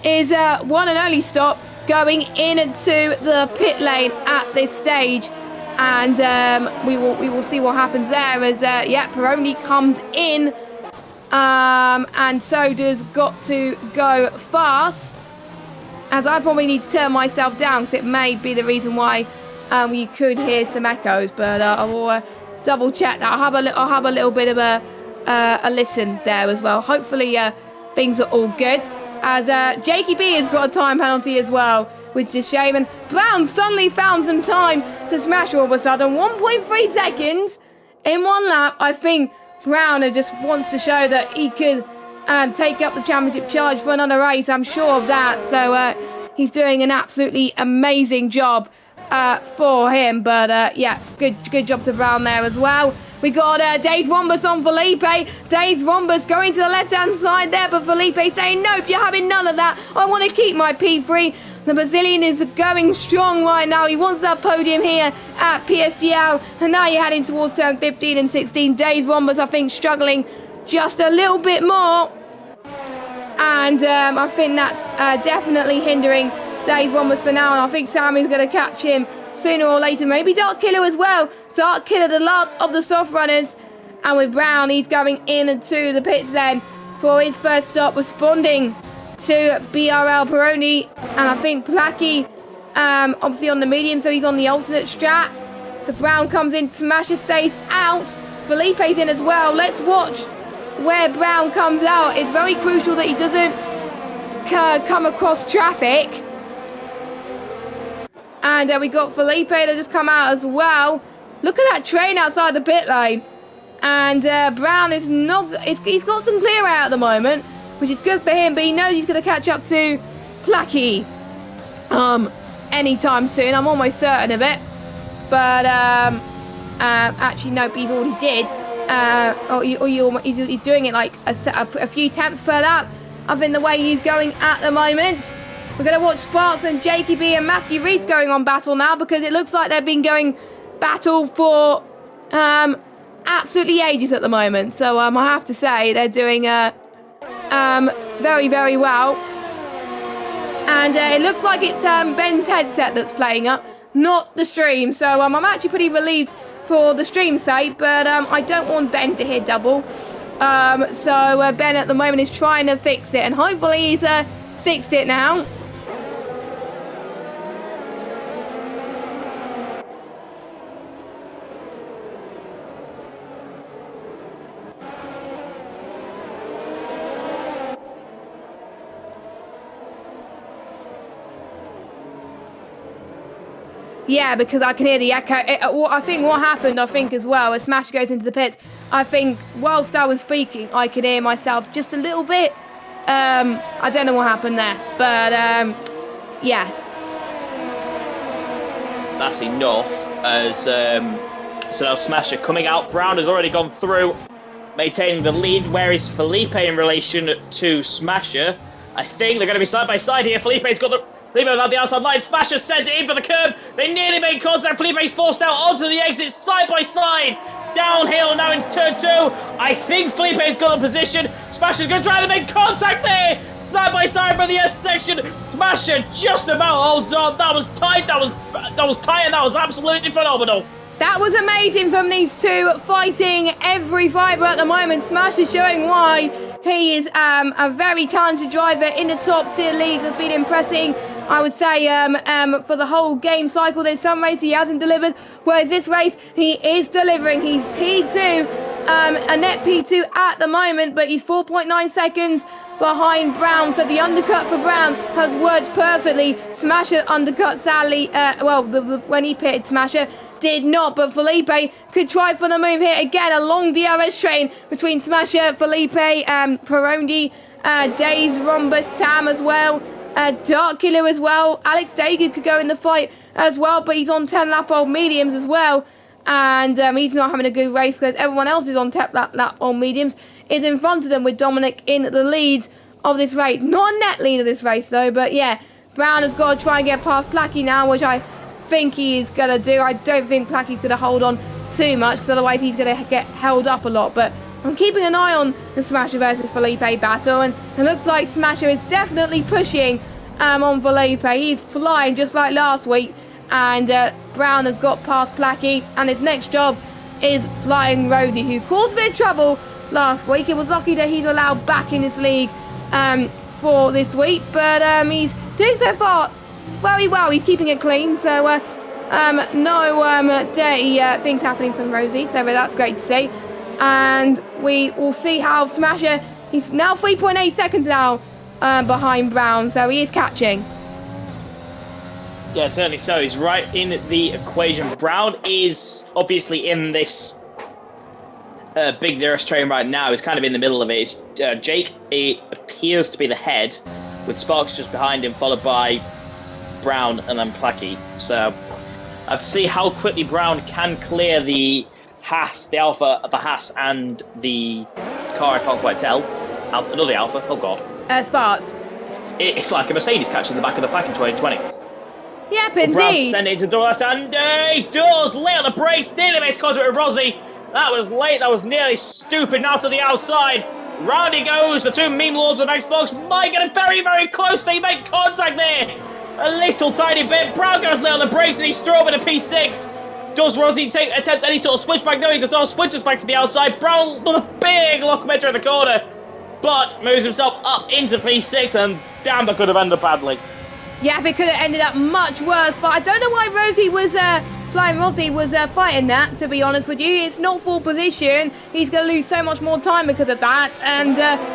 is one and only stop going into the pit lane at this stage, and we will see what happens there as Peroni comes in, and so does Got to Go Fast, as I probably need to turn myself down because it may be the reason why you could hear some echoes, but I will double check that. I'll have a little bit of a listen there as well. Hopefully things are all good, as Jakey B has got a time penalty as well, which is a shame. And Brown suddenly found some time to smash all of a sudden. 1.3 seconds in one lap. I think Brown just wants to show that he could take up the championship charge for another race. I'm sure of that. So he's doing an absolutely amazing job for him. But good job to Brown there as well. We got Days Rombus on Felipe. Days Rombus going to the left-hand side there, but Felipe saying, nope, you're having none of that. I want to keep my P3. The Brazilian is going strong right now. He wants that podium here at PSGL. And now you're heading towards turn 15 and 16. Days Rombus, I think, struggling just a little bit more. And I think that definitely hindering Days Rombus for now. And I think Sammy's going to catch him sooner or later. Maybe Dark Killer as well. Dark Killer, the last of the soft runners. And with Brown, he's going into the pits then for his first stop, responding to BRL Peroni. And I think Placky, obviously on the medium, so he's on the alternate strat. So Brown comes in, Smasher stays out. Felipe's in as well. Let's watch where Brown comes out. It's very crucial that he doesn't come across traffic. And we got Felipe that just come out as well. Look at that train outside the pit lane. And Brown is not... He's got some clear out at the moment, which is good for him, but he knows he's going to catch up to Placky anytime soon. I'm almost certain of it. But actually, nope, he's already did. He's doing it like a few tenths per lap. I think the way he's going at the moment. We're going to watch Sparks and Jakey B and Matthew Reese going on battle now, because it looks like they've been going battle for absolutely ages at the moment. So I have to say they're doing very, very well. And it looks like it's Ben's headset that's playing up, not the stream. So I'm actually pretty relieved for the stream's sake, but I don't want Ben to hear double. So Ben at the moment is trying to fix it, and hopefully he's fixed it now. Yeah, because I can hear the echo. I think what happened, as well, as Smash goes into the pit, I think whilst I was speaking, I could hear myself just a little bit. I don't know what happened there, but yes. That's enough. As so now Smasher coming out. Brown has already gone through, maintaining the lead. Where is Felipe in relation to Smasher? I think they're going to be side by side here. Felipe's got the. Felipe on the outside line. Smasher sends it in for the curb. They nearly made contact. Felipe's forced out onto the exit, side by side. Downhill now into turn 2. I think Felipe's got a position. Smasher's going to try to make contact there. Side by side by the S section. Smasher just about holds on. That was tight. That was tight, and that was absolutely phenomenal. That was amazing from these two, fighting every fibre at the moment. Smash is showing why he is a very talented driver in the top tier leagues. Has been impressing, I would say, for the whole game cycle. There's some races he hasn't delivered, whereas this race he is delivering. He's P2, a net P2 at the moment, but he's 4.9 seconds behind Brown. So the undercut for Brown has worked perfectly. Smasher undercut, sadly, when he pitted, Smasher did not, but Felipe could try for the move here. Again, a long DRS train between Smasher, Felipe, Perondi, Days, Rhombus, Sam as well, Dark Killer as well. Alex Dagu could go in the fight as well, but he's on 10 lap old mediums as well, and he's not having a good race because everyone else is on 10 lap old mediums, is in front of them, with Dominic in the lead of this race. Not a net lead of this race though, but yeah, Brown has got to try and get past Placky now, which I think he is going to do. I don't think Placky's going to hold on too much, because otherwise he's going to get held up a lot. But I'm keeping an eye on the Smasher versus Felipe battle, and it looks like Smasher is definitely pushing on Felipe. He's flying just like last week, and Brown has got past Placky, and his next job is Flying Rosie, who caused a bit of trouble last week. It was lucky that he's allowed back in this league for this week, but he's doing so far very well. He's keeping it clean, so no dirty things happening from Rosie, so that's great to see. And we will see how Smasher, he's now 3.8 seconds now behind Brown, so he is catching. Yeah, certainly so. He's right in the equation. Brown is obviously in this big DRS train right now. He's kind of in the middle of it. Jake appears to be the head, with Sparks just behind him, followed by Brown and then Placky. So I have to see how quickly Brown can clear the Haas, the Haas and the car I can't quite tell. Another Alpha, oh god. Sparks. It's like a Mercedes catching the back of the pack in 2020. Yep, indeed. Brown sent it into Doris, and he does lay on the brakes, nearly makes contact with Rosie. That was late, that was nearly stupid. Now to the outside. Round he goes, the two meme lords of Xbox might get very, very close. They make contact there. A little tiny bit. Brown goes late on the brakes, and he's drove in a P6. Does Rosie attempt any sort of switchback? No, he does not. Switches back to the outside. Brown with a big locomotive in the corner, but moves himself up into P6, and damn, that could have ended badly. Yeah, it could have ended up much worse, but I don't know why Rosie was Flying Rosie was fighting that, to be honest with you. It's not full position. He's going to lose so much more time because of that, and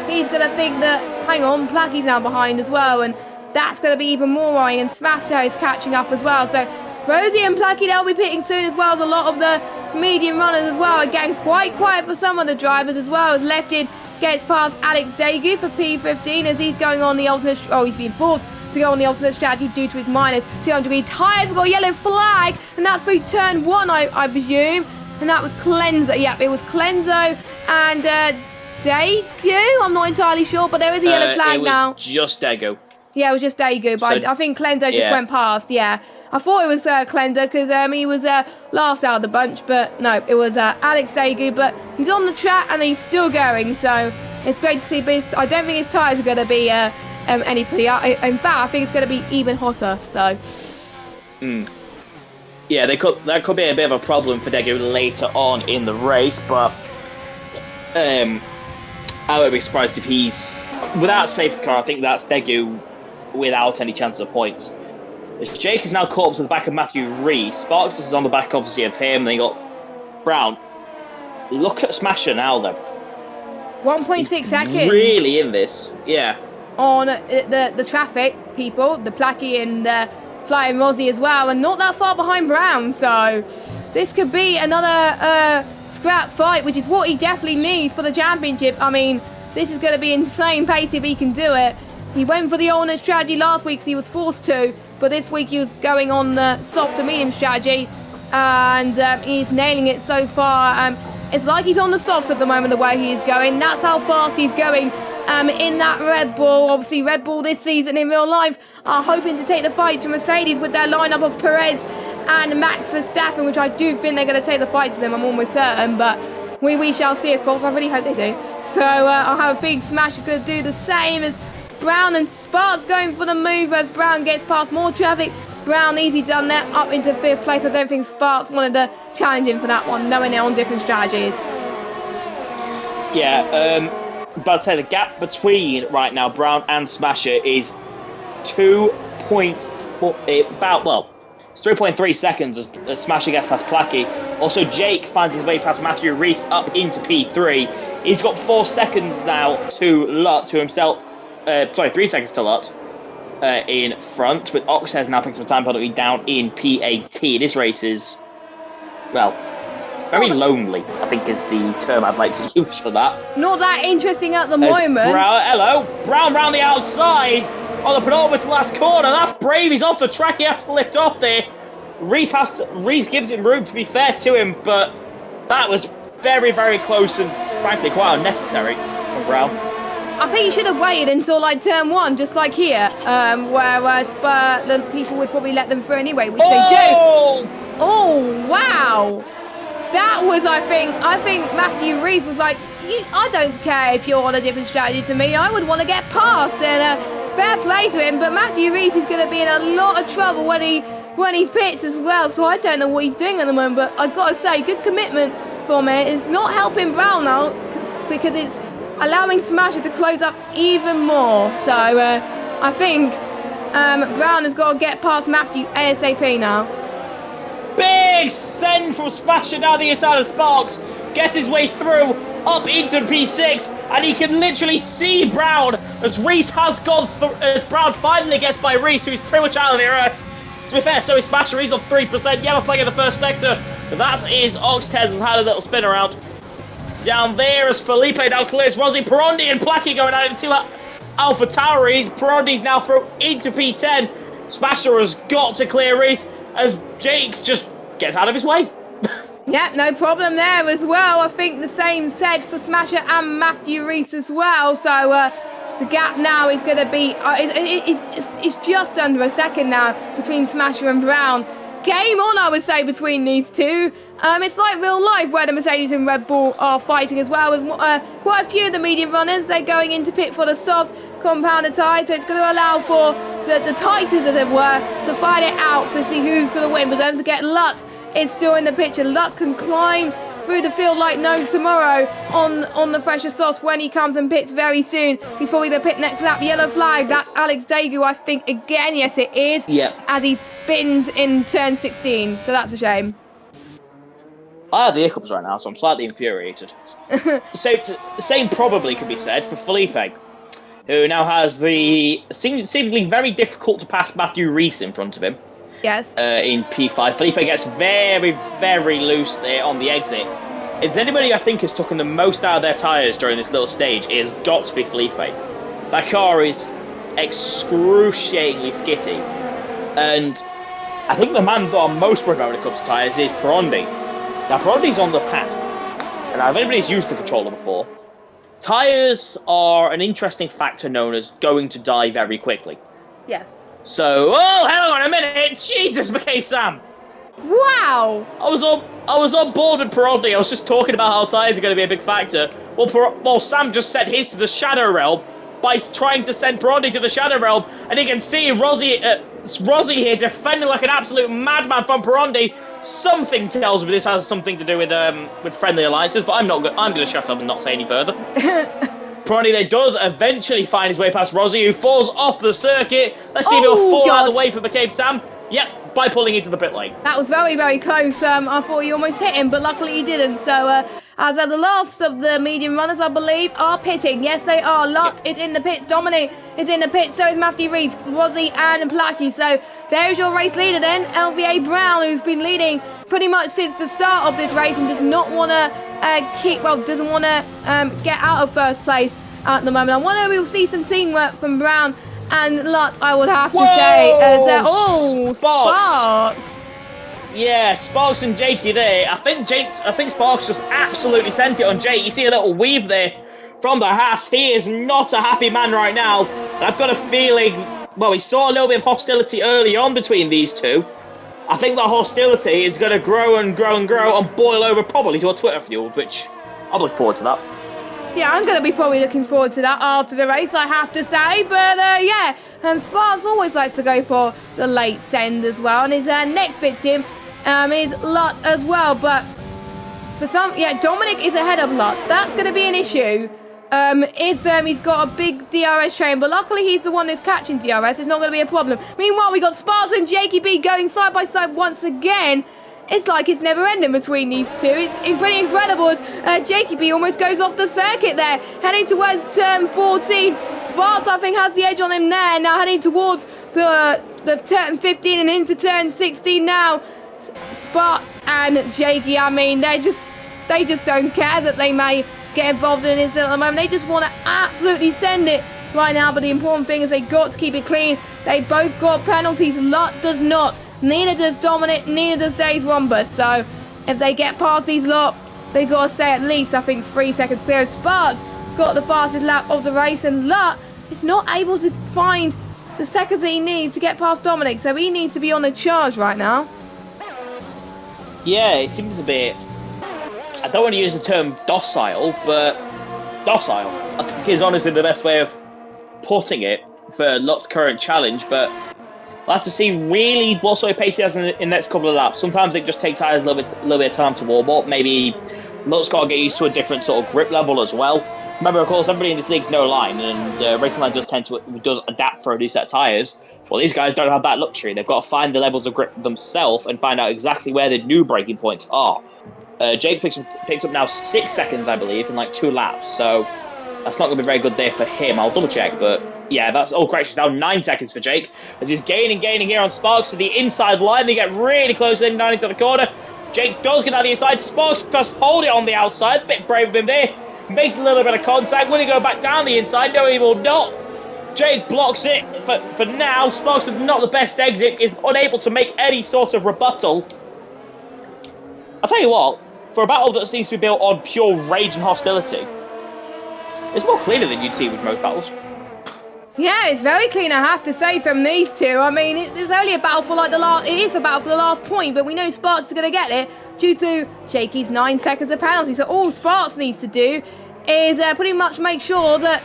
he's going to think that, hang on, Placky's now behind as well, and that's going to be even more worrying, and Smasher is catching up as well. So Rosie and Placky, they'll be pitting soon, as well as a lot of the medium runners as well. Again, quite quiet for some of the drivers as well, as Lefted gets past Alex Dagu for P15 as he's going on the alternate, he's being forced to go on the alternate strategy due to his minus 200-degree tyres. We've got a yellow flag, and that's through turn 1, I presume. And that was Cleanser. Yep, it was Cleanser and Dagu. I'm not entirely sure, but there is a yellow flag now. It was just Dagu. Yeah, it was just Dagu, but I think Cleanser just went past, yeah. I thought it was Cleanser because he was last out of the bunch, but no, it was Alex Dagu. But he's on the track and he's still going, so it's great to see. But I don't think his tyres are going to be any pretty. In fact, I think it's going to be even hotter. So. Yeah, that could be a bit of a problem for Dagu later on in the race, but I would be surprised if he's without safety car. I think that's Dagu without any chance of points. As Jake is now caught up to the back of Matthew Rees. Sparks is on the back, obviously, of him. Then you got Brown. Look at Smasher now, though. 1.6 seconds. Really in this, yeah. On the traffic, people, the Placky and flying Rozzy as well, and not that far behind Brown. So this could be another scrap fight, which is what he definitely needs for the championship. I mean, this is going to be insane pace if he can do it. He went for the alternate strategy last week because he was forced to, but this week he was going on the soft to medium strategy, and he's nailing it so far. It's like he's on the softs at the moment, the way he is going. That's how fast he's going in that Red Bull. Obviously, Red Bull this season in real life are hoping to take the fight to Mercedes with their lineup of Perez and Max Verstappen, which I do think they're going to take the fight to them, I'm almost certain, but we shall see, of course. I really hope they do. So I have a big Smash is going to do the same as Brown, and Sparks going for the move as Brown gets past more traffic. Brown easy done there, up into 5th place. I don't think Sparks wanted to challenge him for that one, knowing they're on different strategies. Yeah, but I'd say the gap between right now Brown and Smasher is 3.3 seconds as Smasher gets past Placky. Also, Jake finds his way past Matthew Reese up into P3. He's got 4 seconds now to Lot to himself. 3 seconds to Lot in front, with Oxhead now thanks for time penalty down in P18. This race is, well, very lonely, I think is the term I'd like to use for that. Not that interesting at the moment. Brown round the outside on the penultimate last corner. That's brave. He's off the track. He has to lift off there. Reese gives him room, to be fair to him, but that was very, very close and frankly quite unnecessary from Brown. I think you should have waited until like turn 1, just like here, whereas the people would probably let them through anyway, which they do. Oh wow, that was I think Matthew Reese was like, I don't care if you're on a different strategy to me, I would want to get past, and fair play to him. But Matthew Reese is going to be in a lot of trouble when he pits as well. So I don't know what he's doing at the moment, but I've got to say, good commitment from it. It's not helping Brown now because it's allowing Smasher to close up even more. So I think Brown has got to get past Matthew ASAP now. Big send from Smasher down the inside of Sparks. Gets his way through up into P6, and he can literally see Brown as Reese has gone through. Brown finally gets by Reese, who's pretty much out of the earth. To be fair, so is Smasher. He's on 3%. Yellow flag in the first sector. That is Oxtez has had a little spin around. Down there as Felipe now clears Rossi, Perondi and Placky going out into Alpha Tauris. Perondi's now through into P10. Smasher has got to clear Reese as Jake just gets out of his way. Yep, no problem there as well. I think the same said for Smasher and Matthew Reese as well. So the gap now is going to be it's just under a second now between Smasher and Brown. Game on, I would say, between these two. It's like real life where the Mercedes and Red Bull are fighting as well as quite a few of the medium runners. They're going into pit for the soft compounded tyres, so it's going to allow for the tighters, as it were, to fight it out to see who's going to win. But don't forget, Lutt is still in the picture. Lutt can climb through the field like no tomorrow on the fresher softs when he comes and pits very soon. He's probably going to pit next lap. Yellow flag, that's Alex Dagu, I think, again. Yes, it is. Yep. As he spins in turn 16, so that's a shame. I have the hiccups right now, so I'm slightly infuriated. So, the same probably could be said for Felipe, who now has the seemingly very difficult to pass Matthew Reese in front of him. Yes. In P5. Felipe gets very, very loose there on the exit. If there's anybody I think has taken the most out of their tyres during this little stage, it has got to be Felipe. That car is excruciatingly skitty. And I think the man that I'm most worried about when it comes to tyres is Perondi. Now, Perondi's on the pad. And if anybody's used the controller before, tyres are an interesting factor known as going to die very quickly. Yes. So, hang on a minute! Jesus, McCabe Sam! Wow! I was on board with Perondi. I was just talking about how tyres are going to be a big factor. Well, Sam just sent his to the Shadow Realm by trying to send Perondi to the Shadow Realm, and you can see Rossi here defending like an absolute madman from Perondi. Something tells me this has something to do with friendly alliances, but I'm going to shut up and not say any further. Perondi then does eventually find his way past Rossi, who falls off the circuit. Let's see if he'll fall out of the way for McCabe Sam. Yep, by pulling into the pit lane. That was very, very close. I thought he almost hit him, but luckily he didn't. So as the last of the medium runners, I believe, are pitting. Yes, they are. Lot is in the pits. Dominic is in the pits. So is Matthew Reed, Wazzy and Placky. So there's your race leader then, LVA Brown, who's been leading pretty much since the start of this race and does not want to doesn't want to get out of first place at the moment. I wonder we'll see some teamwork from Brown and Lutt, I would have to say. Sparks. Yeah, Sparks and Jakey there. I think Sparks just absolutely sent it on Jake. You see a little weave there from the Haas. He is not a happy man right now. And I've got a feeling, well, we saw a little bit of hostility early on between these two. I think that hostility is going to grow and grow and grow and boil over probably to a Twitter feud, which I'll look forward to that. Yeah, I'm going to be probably looking forward to that after the race, I have to say. But, Sparks always likes to go for the late send as well. And his next victim is Lutt as well. But for Dominic is ahead of Lutt. That's going to be an issue if he's got a big DRS train. But luckily, he's the one who's catching DRS. It's not going to be a problem. Meanwhile, we got Sparks and Jakey B going side by side once again. It's like it's never ending between these two. It's pretty incredible as Jakey B almost goes off the circuit there. Heading towards turn 14. Sparks, I think, has the edge on him there. Now heading towards the turn 15 and into turn 16 now. Sparks and Jakey, I mean, they just don't care that they may get involved in an incident at the moment. They just want to absolutely send it right now. But the important thing is they got to keep it clean. They both got penalties. Lutt does not. Neither does Dominic, neither does Dave Rumba. So if they get past these lot, they got to stay at least, I think, 3 seconds clear. Sparks got the fastest lap of the race, and Lutt is not able to find the seconds that he needs to get past Dominic. So he needs to be on a charge right now. Yeah, it seems a bit, I don't want to use the term docile, but docile, I think is honestly the best way of putting it for Lutt's current challenge. But we'll have to see really what sort of pace he has in the next couple of laps. Sometimes it just takes tires a little bit of time to warm up. Maybe Lutt's got to get used to a different sort of grip level as well. Remember, of course, everybody in this league's no line, and Racing Line does adapt for a new set of tyres. Well, these guys don't have that luxury. They've got to find the levels of grip themselves and find out exactly where the new braking points are. Jake picks up now 6 seconds, I believe, in like 2 laps. So that's not going to be very good there for him. I'll double check, but yeah, that's correct. It's now 9 seconds for Jake as he's gaining here on Sparks to the inside line. They get really close in down into the corner. Jake does get out the inside. Sparks does hold it on the outside. Bit brave of him there. Makes a little bit of contact. Will he go back down the inside? No, he will not. Jake blocks it. For now, Sparks with not the best exit, is unable to make any sort of rebuttal. I'll tell you what, for a battle that seems to be built on pure rage and hostility, it's more cleaner than you'd see with most battles. Yeah, it's very clean, I have to say, from these two. I mean, it's only a battle for like the last. It is a battle for the last point, but we know Sparks is going to get it due to Jakey's 9 seconds of penalty. So all Sparks needs to do is pretty much make sure that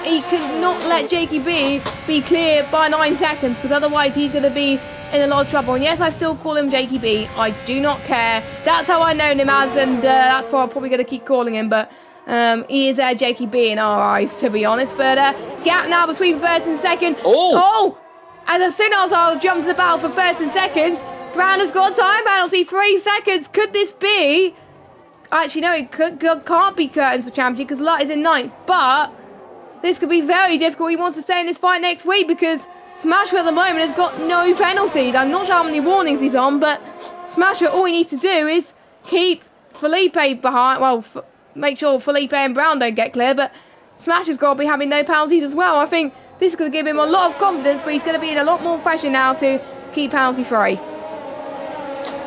he can not let Jakey B be clear by 9 seconds, because otherwise he's going to be in a lot of trouble. And yes, I still call him Jakey B. I do not care. That's how I know him as, and that's why I'm probably going to keep calling him. But he is Jakey B in our eyes, to be honest. But gap now between first and second. Oh! And as soon as I'll jump to the battle for first and second, Brown has got a time penalty, 3 seconds. Could this be? Actually, no, it can't be curtains for championship because Lutt is in 9th. But this could be very difficult. He wants to stay in this fight next week because Smasher at the moment has got no penalties. I'm not sure how many warnings he's on, but Smasher, all he needs to do is keep Felipe behind. Well, make sure Felipe and Brown don't get clear, but Smasher's got to be having no penalties as well. I think this is going to give him a lot of confidence, but he's going to be in a lot more pressure now to keep penalty free.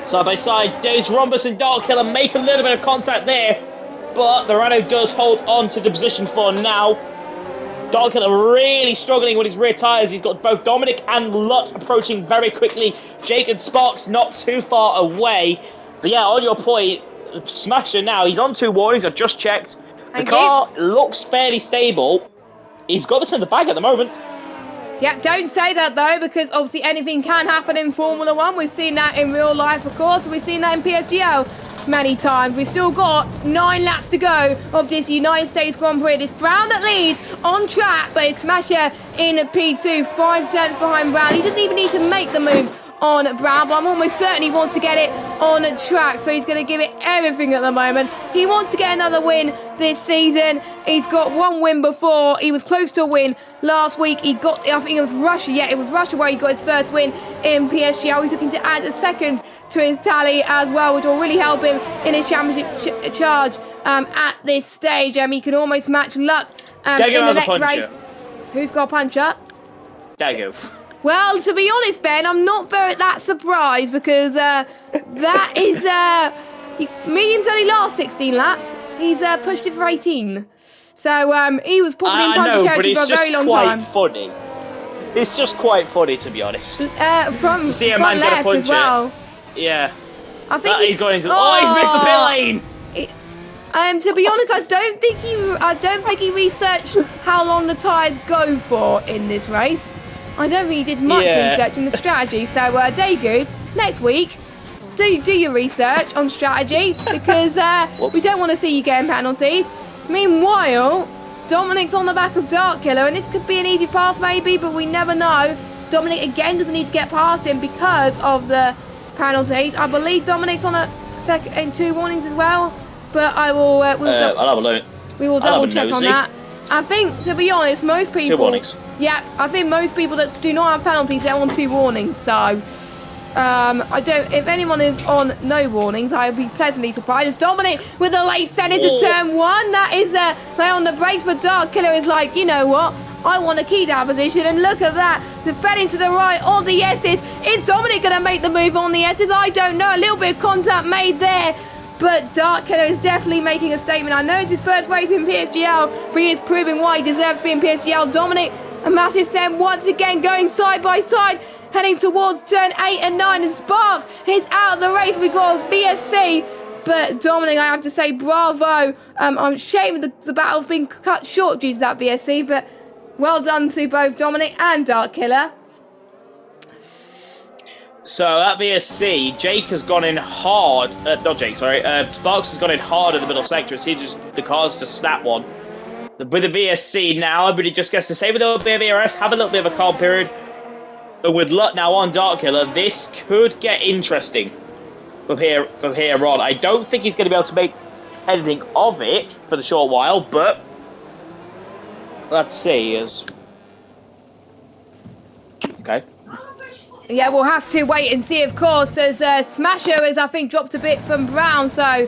Side by side, Days Rhombus and Dark Killer make a little bit of contact there, but the Rhino does hold on to the position for now. Dark Killer really struggling with his rear tyres. He's got both Dominic and Lutt approaching very quickly. Jake and Sparks not too far away. But yeah, on your point, Smasher now, he's on 2 warnings, I've just checked. The car looks fairly stable. He's got this in the bag at the moment. Yeah, don't say that though, because obviously anything can happen in Formula 1. We've seen that in real life, of course. We've seen that in PSGL many times. We've still got 9 laps to go of this United States Grand Prix. It's Brown that leads on track, but it's Smasher in P2, 5 tenths behind Brown. He doesn't even need to make the move on Brown, but I'm almost certain he wants to get it on track, so he's going to give it everything at the moment. He wants to get another win this season. He's got one win before. He was close to a win last week. He got, I think it was Russia. Yeah, it was Russia where he got his first win in PSGL. He's looking to add a second to his tally as well, which will really help him in his championship charge at this stage. He can almost match Lut in the next race. Who's got a puncher? Dago. Well, to be honest, Ben, I'm not that surprised because that is... Medium's only last 16 laps. He's pushed it for 18. So he was probably in puncher territory for a very long time. Funny. It's just quite funny, to be honest. From to see a front man get a left puncher. as well. Yeah. I think he's going into... Oh, he's missed the pit lane! To be honest, I don't think he researched how long the tyres go for in this race. I don't think he did much research in the strategy. So, Daegu, next week, do your research on strategy because we don't want to see you getting penalties. Meanwhile, Dominic's on the back of Dark Killer, and this could be an easy pass maybe, but we never know. Dominic again doesn't need to get past him because of the penalties. I believe Dominic's on a second and 2 warnings as well. But I will. I'll have a look. We will double check on that. I think, to be honest, most people. 2 warnings. Yeah, I think most people that do not have penalties, they're on 2 warnings. So, I don't. If anyone is on no warnings, I would be pleasantly surprised. It's Dominic with a late send into turn 1. That is play on the brakes, but Dark Killer is like, you know what? I want to keep that position, and look at that. Defending to the right on the S's. Is Dominic going to make the move on the S's? I don't know. A little bit of contact made there. But Dark Killer is definitely making a statement. I know it's his first race in PSGL, but he is proving why he deserves to be in PSGL. Dominic, a massive send once again, going side by side, heading towards turn 8 and 9. And Sparks is out of the race. We've got a VSC. But Dominic, I have to say, bravo. I'm ashamed the battle's been cut short due to that VSC, but well done to both Dominic and Dark Killer. So at VSC, Jake has gone in hard. Not Jake, sorry. Sparks has gone in hard in the middle sector. It's just the cars to snap one. With the VSC now, everybody just gets to save a little bit of ERS, have a little bit of a calm period. But with Lut now on Dark Killer, this could get interesting from here on. I don't think he's going to be able to make anything of it for the short while, but we'll have to see. Okay. Yeah, we'll have to wait and see, of course, as Smasher has, I think, dropped a bit from Brown, so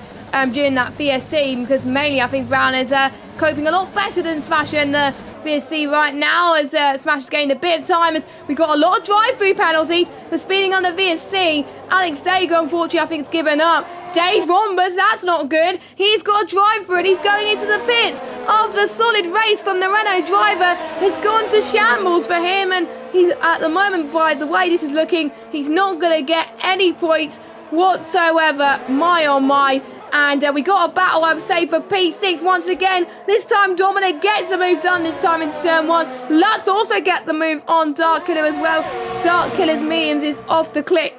during that VSC, because mainly I think Brown is coping a lot better than Smasher in the VSC right now, as Smasher's gained a bit of time, as we got a lot of drive-through penalties for speeding on the VSC. Alex Dago, unfortunately, I think, has given up. Dave Rombers, that's not good. He's got a drive-through and he's going into the pits. After a solid race from the Renault driver, has gone to shambles for him, and he's at the moment, by the way this is looking, he's not going to get any points whatsoever. My oh my. And we got a battle, I would say, for P6 once again. This time Dominic gets the move done, this time into turn 1. Let's also get the move on Dark Killer as well. Dark Killer's mediums is off the cliff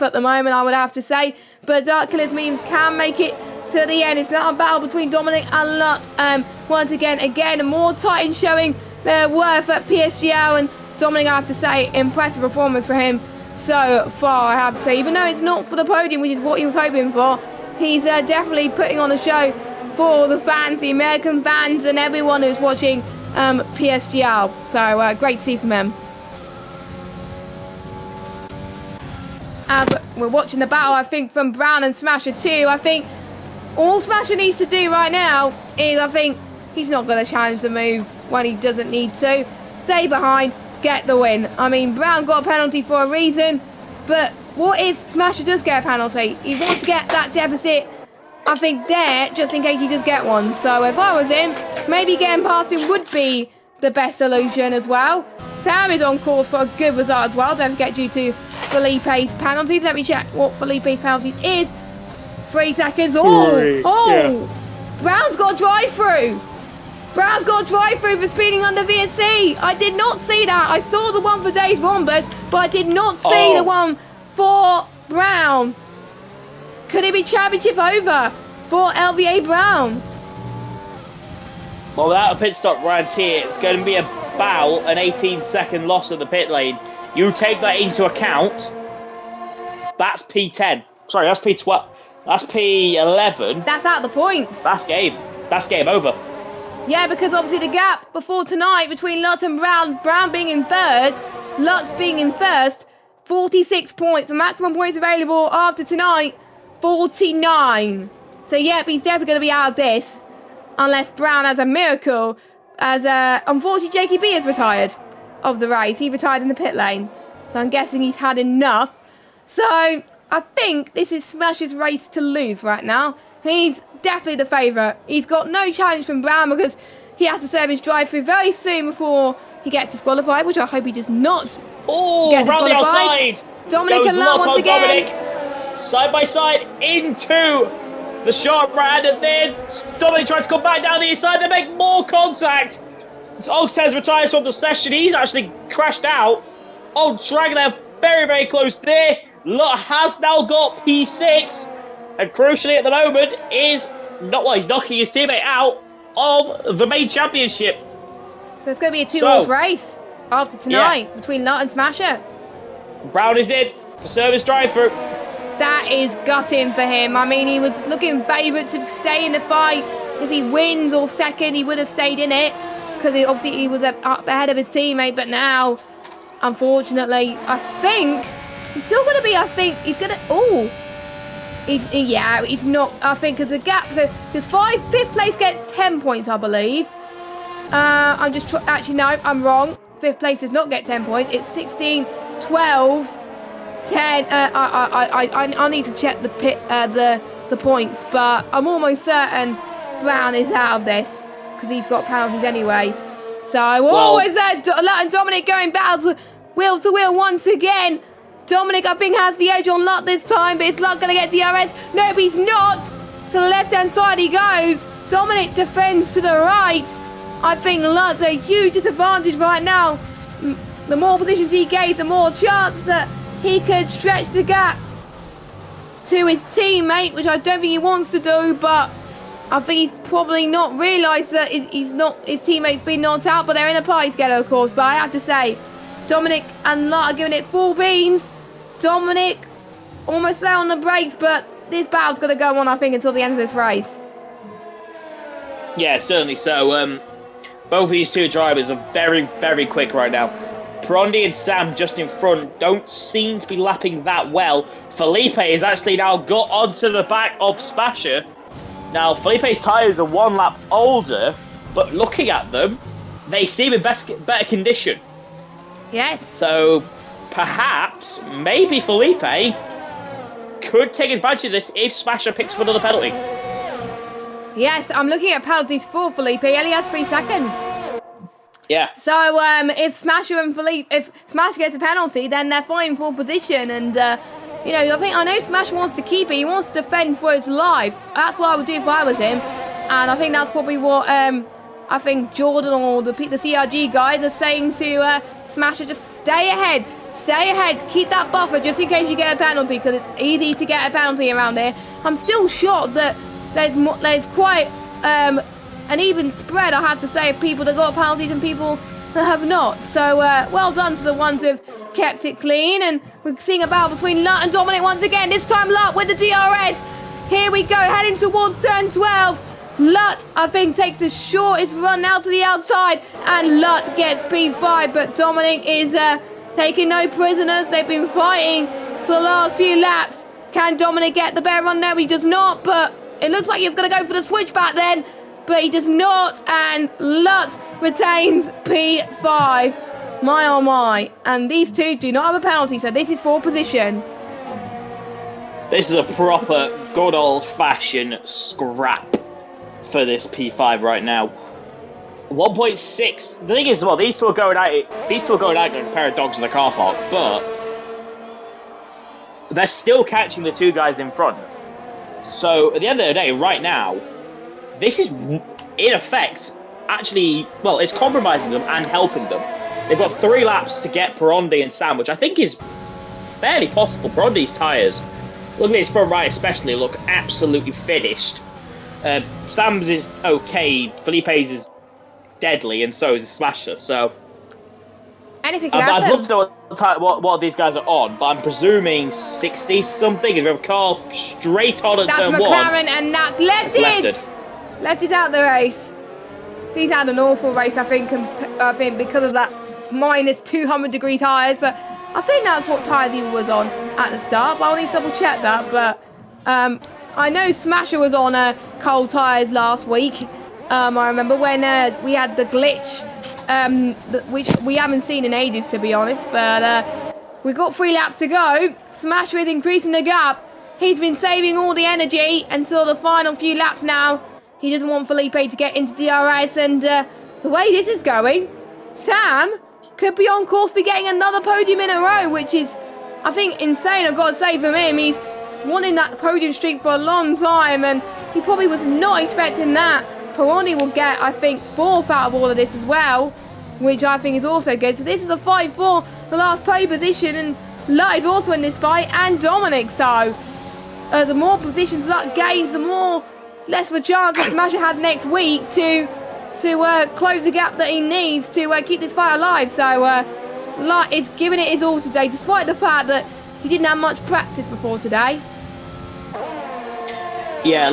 at the moment, I would have to say. But Dark Killer's mediums can make it to the end. It's not a battle between Dominic and Lut. Once again, a more Titan showing their worth at PSGL. And Dominic, I have to say, impressive performance for him so far, I have to say. Even though it's not for the podium, which is what he was hoping for, he's definitely putting on a show for the fans, the American fans, and everyone who's watching PSGL. So great to see from him. But we're watching the battle, I think, from Brown and Smasher too. I think all Smasher needs to do right now is, I think, he's not going to challenge the move when he doesn't need to. Stay behind, get the win. I mean, Brown got a penalty for a reason, but what if Smasher does get a penalty? He wants to get that deficit, I think, there, just in case he does get one. So if I was him, maybe getting past him would be the best solution as well. Sam is on course for a good result as well. Don't forget, due to Felipe's penalties. Let me check what Felipe's penalties is. 3 seconds. Yeah. Brown's got a drive-through. Brown's got a drive-through for speeding on the VSC. I did not see that. I saw the one for Dave Rombers, but I did not see the one for Brown. Could it be championship over for LVA Brown? Well, without a pit stop right here, it's going to be about an 18-second loss at the pit lane. You take that into account, that's P10 Sorry, that's P12. That's P11. That's out of the points. That's game. That's game over. Yeah, because obviously the gap before tonight between Lutt and Brown being in third, Lutt being in first, 46 points. The maximum points available after tonight, 49. So, yep, he's definitely going to be out of this. Unless Brown has a miracle. As, unfortunately, JKB has retired of the race. He retired in the pit lane. So I'm guessing he's had enough. So I think this is Smash's race to lose right now. He's definitely the favourite. He's got no challenge from Brown because he has to serve his drive-through very soon before he gets disqualified, which I hope he does not. Oh, round the outside. Dominic and Lutt once again. Dominic, side by side into the sharp right, and then Dominic tries to come back down the inside. They make more contact. Octez retires from the session. He's actually crashed out. Oh, Dragner very, very close there. Lutt has now got P6. And crucially at the moment is he's knocking his teammate out of the main championship. So it's going to be a two-horse race after tonight between Lutt and Smasher. Brown is in to service drive-through. That is gutting for him. I mean, he was looking favourite to stay in the fight. If he wins or second, he would have stayed in it because obviously he was up ahead of his teammate. But now, unfortunately, I think he's still going to be. I think he's going to. Oh, he's not. I think because the gap, because fifth place gets 10 points, I believe. I'm just actually no, I'm wrong. Fifth place does not get 10 points. It's 16, 12. 10. I need to check the points, but I'm almost certain Brown is out of this because he's got penalties anyway. So is that Lutt and Dominic going battle wheel to wheel once again? Dominic, I think, has the edge on Lutt this time, but is Lutt going to get DRS? No, but he's not. To the left-hand side he goes. Dominic defends to the right. I think Lutt's a huge disadvantage right now. The more positions he gave, the more chance that he could stretch the gap to his teammate, which I don't think he wants to do, but I think he's probably not realised that his teammate's been knocked out, but they're in a party together, of course. But I have to say, Dominic and Lutt are giving it full beans. Dominic almost there on the brakes, but this battle's going to go on, I think, until the end of this race. Yeah, certainly so. Both of these two drivers are very, very quick right now. Prondi and Sam just in front don't seem to be lapping that well. Felipe has actually now got onto the back of Smasher. Now, Felipe's tyres are one lap older, but looking at them, they seem in better condition. Yes. So, perhaps, maybe Felipe could take advantage of this if Smasher picks up another penalty. Yes, I'm looking at penalties for Felipe. He only has 3 seconds. Yeah. So if Smasher gets a penalty, then they're fighting for position, and I know Smasher wants to keep it. He wants to defend for his life. That's what I would do if I was him, and I think that's probably what I think Jordan or the CRG guys are saying to Smasher. Just stay ahead, keep that buffer just in case you get a penalty, because it's easy to get a penalty around here. I'm still shocked that there's quite an even spread, I have to say, of people that got penalties and people that have not. So, well done to the ones who've kept it clean. And we're seeing a battle between Lutt and Dominic once again. This time Lutt with the DRS. Here we go, heading towards turn 12. Lutt, I think, takes the shortest run now to the outside. And Lutt gets P5, but Dominic is taking no prisoners. They've been fighting for the last few laps. Can Dominic get the better run? No, he does not, but it looks like he's going to go for the switchback then. But he does not, and Lutt retains P5. My oh my. And these two do not have a penalty, so this is for position. This is a proper, good old-fashioned scrap for this P5 right now. 1.6. The thing is, well, these two are going at it. These two are going at it like a pair of dogs in the car park, but they're still catching the two guys in front. So, at the end of the day, right now, this is, in effect, actually, well, it's compromising them and helping them. They've got 3 laps to get Perondi and Sam, which I think is fairly possible. Perondi's tyres, look at his front right especially, look absolutely finished. Sam's is okay, Felipe's is deadly, and so is his Smasher, so Anything can I'd happen. love to know what these guys are on, but I'm presuming 60 something. If you recall, straight on at That's turn 1. McLaren, and that's lefted. Lefted out the race. He's had an awful race, I think, because of that minus 200-degree tyres. But I think that's what tyres he was on at the start. But I'll need to double check that. But I know Smasher was on cold tyres last week. I remember when we had the glitch, which we haven't seen in ages, to be honest. But we've got 3 laps to go. Smasher is increasing the gap. He's been saving all the energy until the final few laps now. He doesn't want Felipe to get into DRS. And the way this is going, Sam could be on course be getting another podium in a row, which is, I think, insane. I've got to say, for him, he's wanting that podium streak for a long time. And he probably was not expecting that. Pironi will get, I think, 4th out of all of this as well, which I think is also good. So this is a fight for the last pole position, and Lutt is also in this fight, and Dominic. So the more positions Lutt gains, the less of a chance that Smasher has next week to close the gap that he needs to keep this fight alive. So Lutt is giving it his all today, despite the fact that he didn't have much practice before today. Yeah,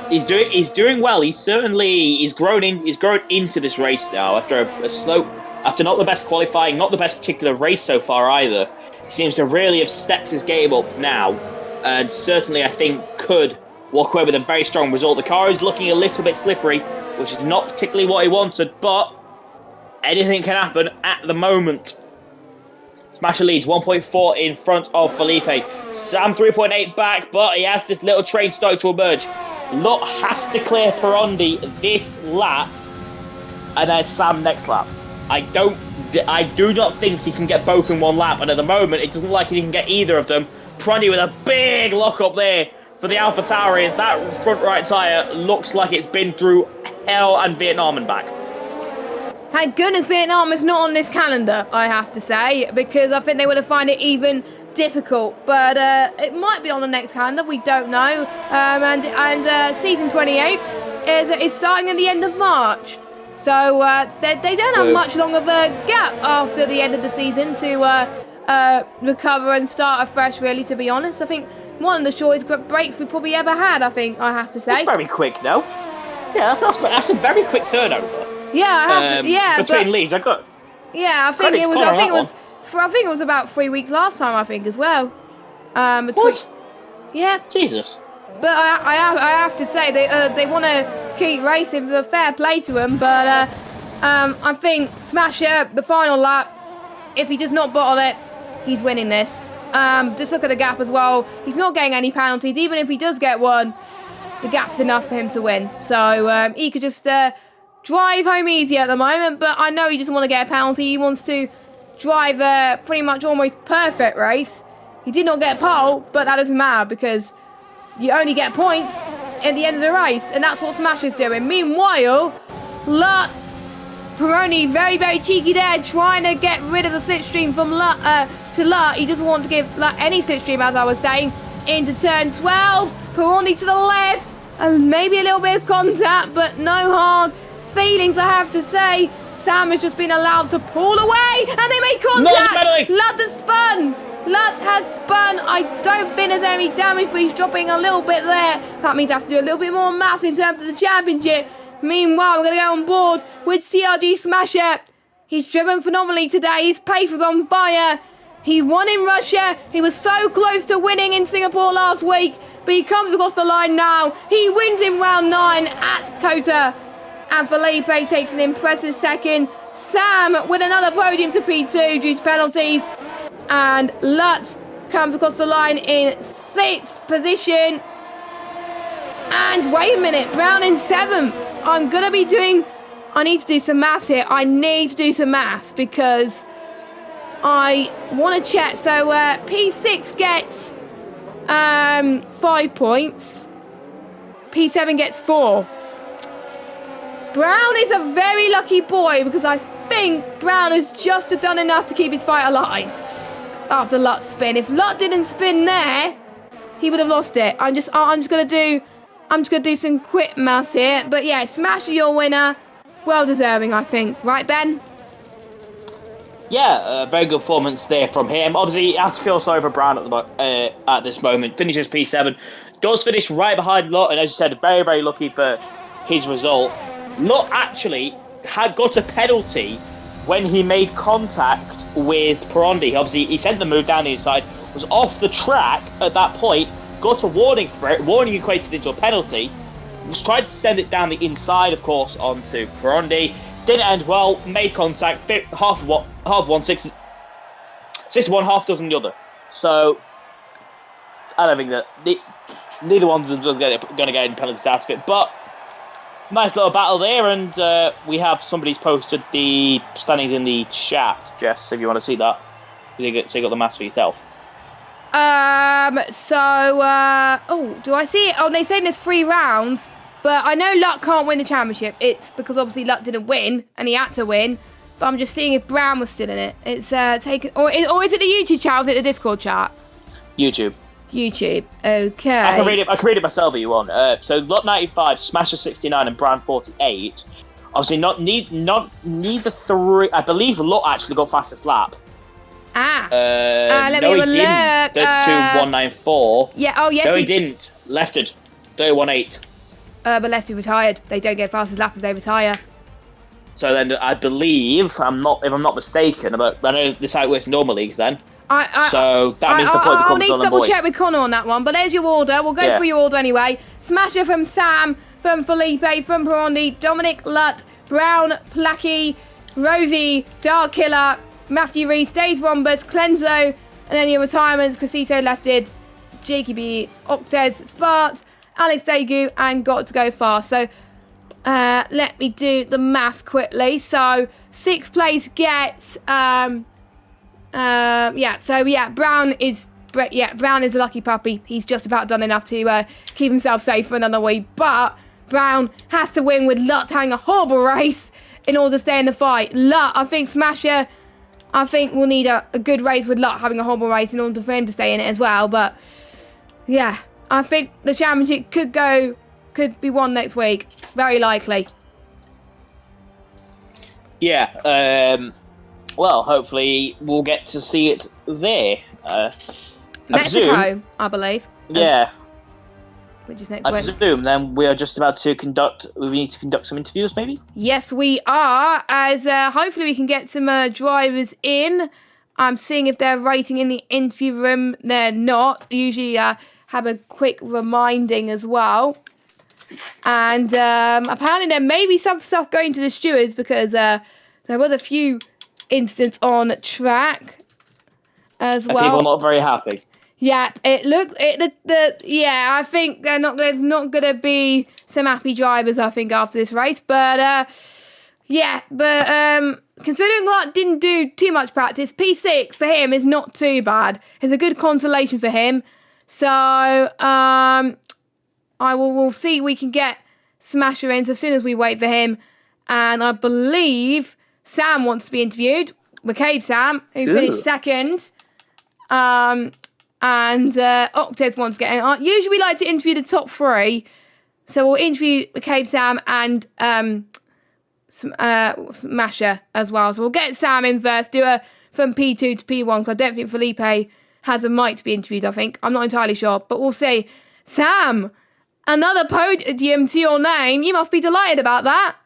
he's doing well. He's grown into this race now after after not the best qualifying, not the best particular race so far either. He seems to really have stepped his game up now, and certainly I think could walk away with a very strong result. The car is looking a little bit slippery, which is not particularly what he wanted, but anything can happen at the moment. Smasher leads 1.4 in front of Felipe. Sam 3.8 back, but he has this little train starting to emerge. Lutt has to clear Pironi this lap, and then Sam next lap. I do not think he can get both in one lap, and at the moment it doesn't look like he can get either of them. Pironi with a big lock up there for the AlphaTauri, as that front right tyre looks like it's been through hell and Vietnam and back. Thank goodness Vietnam is not on this calendar, I have to say, because I think they would have found it even difficult. But it might be on the next calendar, we don't know. And season 28 is starting at the end of March. So they don't have much long of a gap after the end of the season to recover and start afresh, really, to be honest. I think one of the shortest breaks we probably ever had, I think, I have to say. That's very quick, though. Yeah, that's a very quick turnover. Yeah, between leads, I think it was about 3 weeks last time, I think, as well. What? Yeah. Jesus. But I have to say they want to keep racing, for fair play to them. But I think Smasher, the final lap, if he does not bottle it, he's winning this. Just look at the gap as well. He's not getting any penalties. Even if he does get one, the gap's enough for him to win. So he could just drive home easy at the moment, but I know he doesn't want to get a penalty. He wants to drive a pretty much almost perfect race. He did not get a pole, but that doesn't matter because you only get points at the end of the race, and that's what Smasher's doing. Meanwhile, Lutt, Pironi, very, very cheeky there, trying to get rid of the slipstream from Lutt to Lutt. He doesn't want to give Lutt any slipstream, as I was saying, into turn 12. Pironi to the left, and maybe a little bit of contact, but no hard feelings, I have to say. Sam has just been allowed to pull away, and they make contact. Lutt has spun. Lutt has spun. I don't think there's any damage, but he's dropping a little bit there. That means I have to do a little bit more maths in terms of the championship. Meanwhile, we're going to go on board with CRG Smasher. He's driven phenomenally today. His pace was on fire. He won in Russia. He was so close to winning in Singapore last week, but he comes across the line now. He wins in round 9 at Kota. And Felipe takes an impressive second. Sam with another podium to P2 due to penalties. And Lutt comes across the line in 6th position. And wait a minute, Brown in 7th. I need to do some maths here. I need to do some maths because I want to check. So P6 gets 5 points. P7 gets 4. Brown is a very lucky boy because I think Brown has just done enough to keep his fight alive after Lutt's spin. If Lutt didn't spin there, he would have lost it. I'm just gonna do some quick maths here. But yeah, Smasher your winner. Well deserving, I think. Right, Ben? Yeah, a very good performance there from him. Obviously, you have to feel sorry for Brown at this moment. Finishes P7, does finish right behind Lot, and as you said, very, very lucky for his result. Lot actually had got a penalty when he made contact with Perondi. Obviously, he sent the move down the inside, was off the track at that point, got a warning for it. Warning equated into a penalty. Was trying to send it down the inside, of course, onto Perondi. Didn't end well. Made contact. Half one, six one, half dozen the other. So I don't think that neither one of them is going to get any penalties out of it. But nice little battle there, and we have somebody's posted the standings in the chat, Jess. If you want to see that, so you got the maths for yourself. Do I see it? Oh, they're saying there's 3 rounds. But I know Luck can't win the championship. It's because obviously Luck didn't win, and he had to win. But I'm just seeing if Brown was still in it. It's taken, or is it the YouTube chat? Or is it the Discord chat? YouTube. Okay. I can read it myself if you want. So Luck 95, Smasher 69, and Brown 48. Obviously, neither three. I believe Luck actually got fastest lap. Let me have a look. 32.194. Yeah. Oh yes. No, he didn't. Lefted 31.8. But Lefty retired. They don't get fastest lap if they retire. So then I believe, if I'm not mistaken, but I know this is how it works in normal leagues then. So that means the point becomes I'll need to on the double boys. check with Connor on that one, but there's your order. We'll go through your order anyway. Smasher from Sam, from Felipe, from Perondi, Dominic Lutt, Brown, Placky, Rosie, Dark Killer, Matthew Reese, Dave Rombus, Clenzo, and then your retirements, Crescito Lefted, JKB, Octes, Sparts, Alex Degu, and Got to Go Fast. So let me do the math quickly. So 6th place gets Brown is a lucky puppy. He's just about done enough to keep himself safe for another week. But Brown has to win with Lutt having a horrible race in order to stay in the fight. Lutt, I think Smasher, we'll need a good race with Lutt having a horrible race in order for him to stay in it as well. But yeah, I think the championship could be won next week. Very likely. Yeah. Well, hopefully we'll get to see it there. Mexico, I believe. Yeah. Which is next I week. presume then we are just about to we need to conduct some interviews, maybe? Yes, we are, as hopefully we can get some drivers in. I'm seeing if they're waiting in the interview room. They're not. Usually have a quick reminding as well. And apparently there may be some stuff going to the stewards because there was a few incidents on track as well. People not very happy. Yeah, I think there's not going to be some happy drivers, I think, after this race. But, considering Lutt didn't do too much practice, P6 for him is not too bad. It's a good consolation for him. So, we'll see if we can get Smasher in as soon as we wait for him. And I believe Sam wants to be interviewed. McCabe Sam, who finished second. And Octes wants to get in. Usually we like to interview the top 3. So we'll interview McCabe Sam and Smasher as well. So we'll get Sam in first, do a from P2 to P1, because I don't think Felipe has a mic to be interviewed, I think. I'm not entirely sure, but we'll see. Sam, another podium to your name. You must be delighted about that.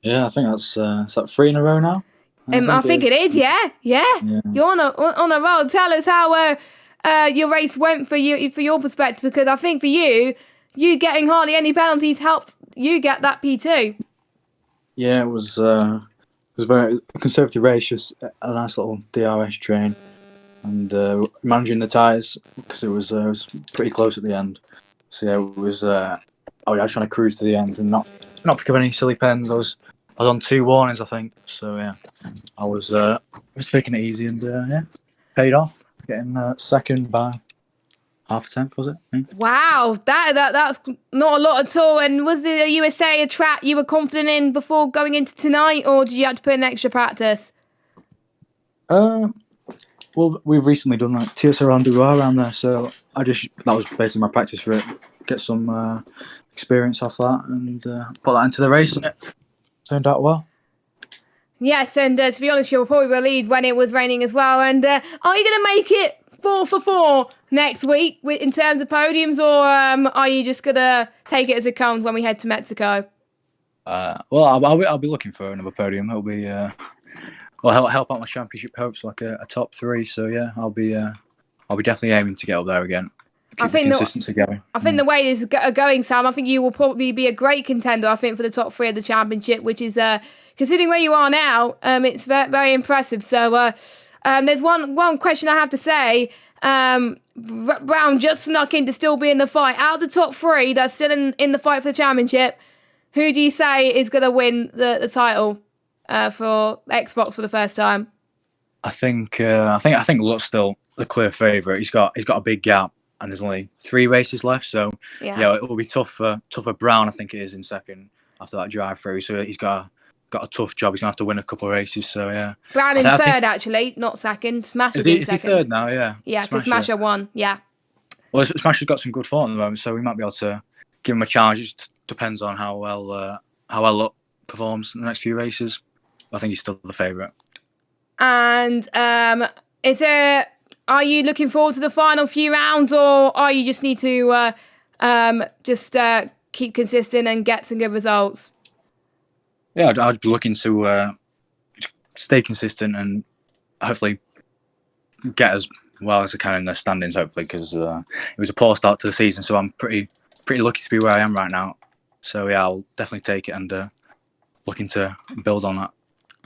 Yeah, I think that's is that 3 in a row now? I think it is, yeah. You're on a roll. Tell us how your race went for your perspective, because I think for you getting hardly any penalties helped you get that P2. Yeah, it was a very conservative race, just a nice little DRS train, and managing the tyres because it was pretty close at the end. So yeah, it was. I was trying to cruise to the end and not pick up any silly pens. I was on 2 warnings, I think. So yeah, I was taking it easy and paid off, getting second by half a tenth, was it? Yeah. Wow, that's not a lot at all. And was the USA a track you were confident in before going into tonight, or did you have to put in extra practice? Well, we've recently done like TSR around there, so that was basically my practice for it. Get some experience off that and put that into the race, and it turned out well. Yes, and to be honest, you were probably relieved when it was raining as well. And are you going to make it 4 for 4 next week in terms of podiums, or are you just going to take it as it comes when we head to Mexico? Well, I'll be looking for another podium. It'll be help out my championship hopes, like a top 3. So yeah, I'll be definitely aiming to get up there again. Keep the consistency going. I think the way this is going, Sam, I think you will probably be a great contender. I think for the top 3 of the championship, which is considering where you are now, it's very, very impressive. So there's one question I have to say. Brown just snuck in to still be in the fight. Out of the top 3 that's still in the fight for the championship, who do you say is going to win the title for Xbox for the first time? I think Lutt's still the clear favourite. He's got a big gap, and there's only 3 races left. So yeah, it will be tough for Brown. I think it is in second after that drive through. So he's got a tough job. He's gonna have to win a couple of races. So yeah, Brown in third actually, not second. Smasher's in second. Is he third now? Yeah. Yeah, because Smasher won. Yeah. Well, Smasher's got some good form at the moment, so we might be able to give him a challenge. It just depends on how well Lutt performs in the next few races. I think he's still the favourite. And are you looking forward to the final few rounds, or are you just need to keep consistent and get some good results? Yeah, I'd be looking to stay consistent and hopefully get as well as I can in the standings, hopefully, because it was a poor start to the season, so I'm pretty lucky to be where I am right now. So yeah, I'll definitely take it and looking to build on that.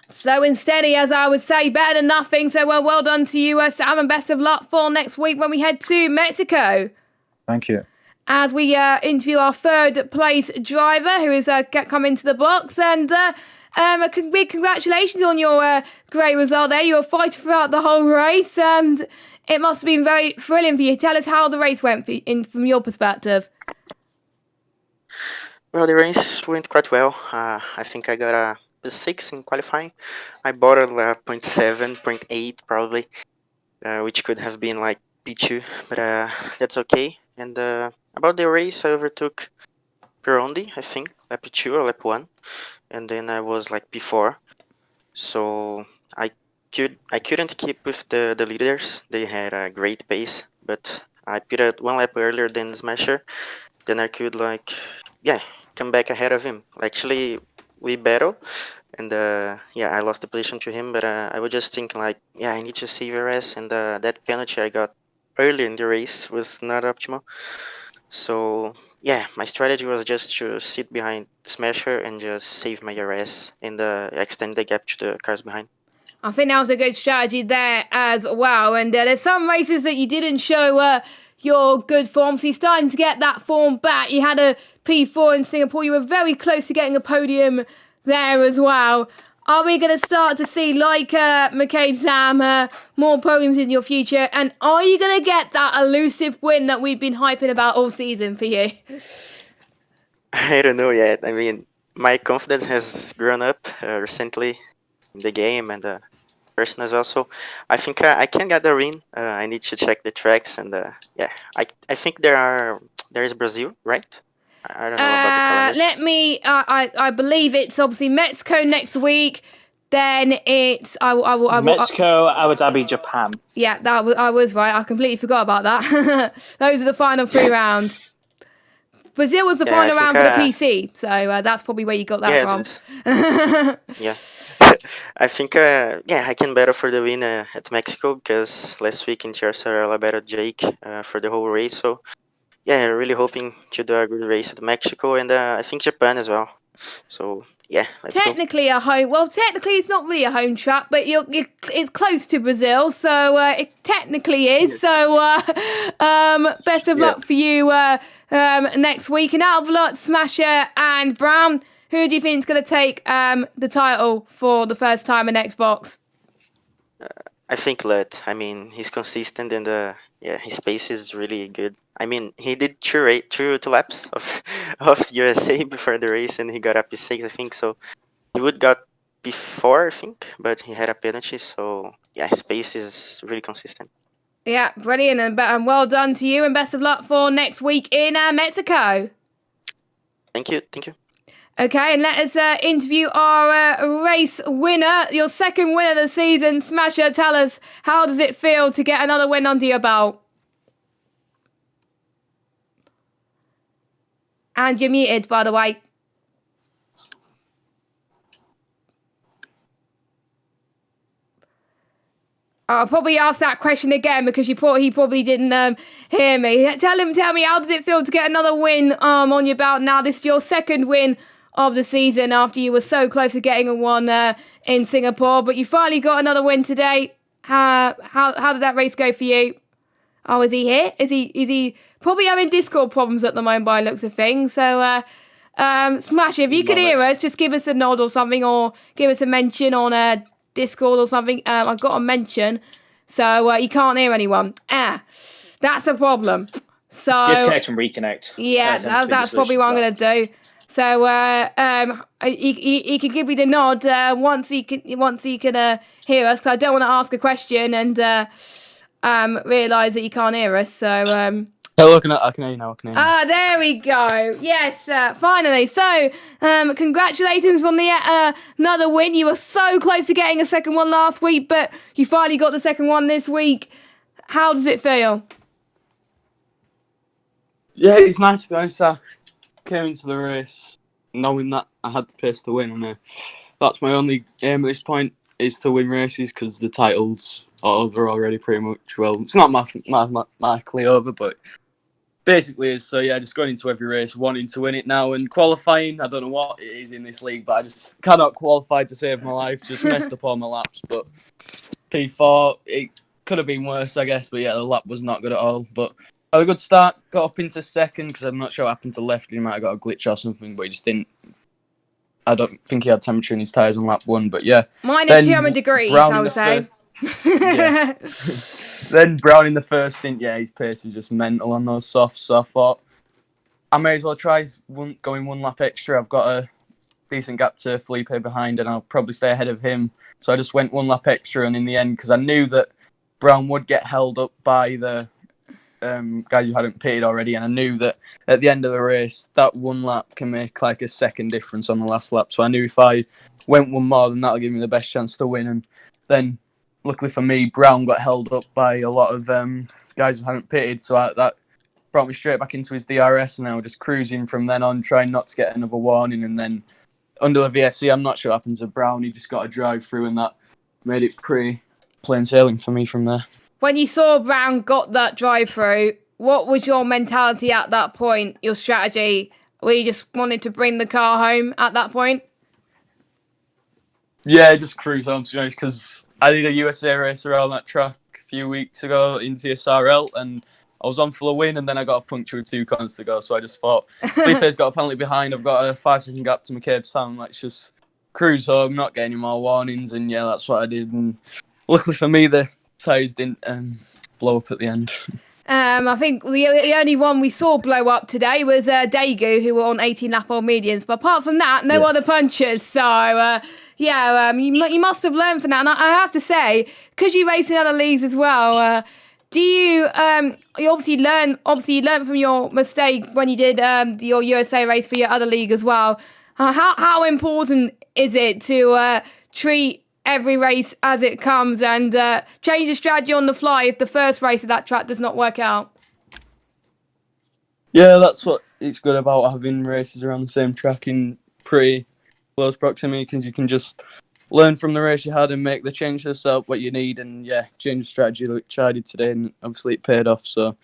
Slow and steady, as I would say, better than nothing. So well done to you, Sam, and best of luck for next week when we head to Mexico. Thank you. As we interview our third place driver, who is come into the box, and big congratulations on your great result there. You were fighting throughout the whole race, and it must have been very thrilling for you. Tell us how the race went from your perspective. Well, the race went quite well. I think I got a 6 in qualifying. I bought a 0.7, 0.8 probably, which could have been like P2, but that's okay. And about the race, I overtook Perondi, I think, lap 2 or lap 1, and then I was like P4. So I couldn't keep with the leaders. They had a great pace, but I pitted 1 lap earlier than Smasher. Then I could come back ahead of him. Actually, we battle, and I lost the position to him. But I was just thinking I need to save RS, and that penalty I got earlier in the race was not optimal. So yeah, my strategy was just to sit behind Smasher and just save my RS and extend the gap to the cars behind. I think that was a good strategy there as well. And there's some races that you didn't show your good form, so you're starting to get that form back. You had a P4 in Singapore. You were very close to getting a podium there as well. Are we going to start to see, like McCabe Sam, more podiums in your future? And are you going to get that elusive win that we've been hyping about all season for you? I don't know yet. I mean, my confidence has grown up recently in the game and person as well. So I think I can get the win. I need to check the tracks, and I think there is Brazil, right? I don't know about the calendar. I believe it's obviously Mexico next week. Then it's Mexico, Abu Dhabi, Japan. Yeah, I was right. I completely forgot about that. Those are the final 3 rounds. Brazil was the final round for the PC, so that's probably where you got that from. Yeah. I think I can battle for the win at Mexico, because last week in TRSR I battled Jake for the whole race. So yeah, really hoping to do a good race at Mexico, and I think Japan as well. So yeah, technically a home. Well, technically it's not really a home track, but it's close to Brazil, so it technically is. So best of luck for you next week. And out of luck, Smasher and Brown, who do you think is going to take the title for the first time in Xbox? I think Lut. I mean, he's consistent, and his pace is really good. I mean, he did two laps of USA before the race, and he got up P6, I think. So he would got P4, I think, but he had a penalty. So yeah, his pace is really consistent. Yeah, brilliant, and well done to you, and best of luck for next week in Mexico. Thank you. Okay, and let us interview our race winner, your second win of the season. Smasher, tell us, how does it feel to get another win under your belt? And you're muted, by the way. I'll probably ask that question again because he probably didn't hear me. Tell me, how does it feel to get another win on your belt now? This is your second win of the season after you were so close to getting a one in Singapore, but you finally got another win today. How did that race go for you? Oh, is he here? Is he probably having Discord problems at the moment by the looks of things? So, Smash, if you could hear us, just give us a nod or something, or give us a mention on Discord or something. I've got a mention, so you can't hear anyone. That's a problem. So disconnect and reconnect. Yeah, that's probably what I'm gonna do. So he can give me the nod once he can hear us, because I don't want to ask a question and realise that you can't hear us. So Hello, I can hear you now. there we go. Yes, finally. So, congratulations on the another win. You were so close to getting a second one last week, but you finally got the second one this week. How does it feel? Yeah, it's nice to be honest. I came into the race knowing that I had the pace to win, and that's my only aim at this point, is to win races, because the titles are over already pretty much. Well, it's not mathematically over, but basically is. So yeah, just going into every race wanting to win it now, and qualifying, I don't know what it is in this league, but I just cannot qualify to save my life. Just messed up all my laps, but P4, it could have been worse, I guess, but yeah, the lap was not good at all. But had a good start, got up into second, because I'm not sure what happened to left. He might have got a glitch or something, but he just didn't. I don't think he had temperature in his tyres on lap 1, but yeah. Minus 200 degrees, I would say. Yeah. Then Brown in the first stint, yeah, his pace is just mental on those softs, so I thought I may as well try going one lap extra. I've got a decent gap to Felipe behind, and I'll probably stay ahead of him. So I just went one lap extra, and in the end, because I knew that Brown would get held up by the guys who hadn't pitted already, and I knew that at the end of the race, that one lap can make like a second difference on the last lap. So I knew if I went one more, then that'll give me the best chance to win. And then, luckily for me, Brown got held up by a lot of guys who hadn't pitted, so that brought me straight back into his DRS, and I was just cruising from then on, trying not to get another warning. And then under the VSC, I'm not sure what happened to Brown. He just got a drive through, and that made it pretty plain sailing for me from there. When you saw Brown got that drive through, what was your mentality at that point, your strategy? Were you just wanted to bring the car home at that point? Yeah, just cruise on, to be honest, because I did a USA race around that track a few weeks ago in TSRL, and I was on for the win, and then I got a puncture with 2 corners to go, so I just thought, Felipe's got a penalty behind, I've got a 5-second gap to McCabe Sam, let's just cruise home, not get any more warnings, and yeah, that's what I did. And luckily for me, the tyres didn't blow up at the end. I think the only one we saw blow up today was Daegu, who were on 18 lap old mediums. But apart from that, no other punches. So you must have learned from that. And I have to say, because you race in other leagues as well, do you obviously learn from your mistake when you did your USA race for your other league as well? How important is it to treat every race as it comes and change the strategy on the fly if the first race of that track does not work out? Yeah, that's what it's good about having races around the same track in pretty close proximity, because you can just learn from the race you had and make the change to yourself what you need, and yeah, change the strategy which I did today, and obviously it paid off. So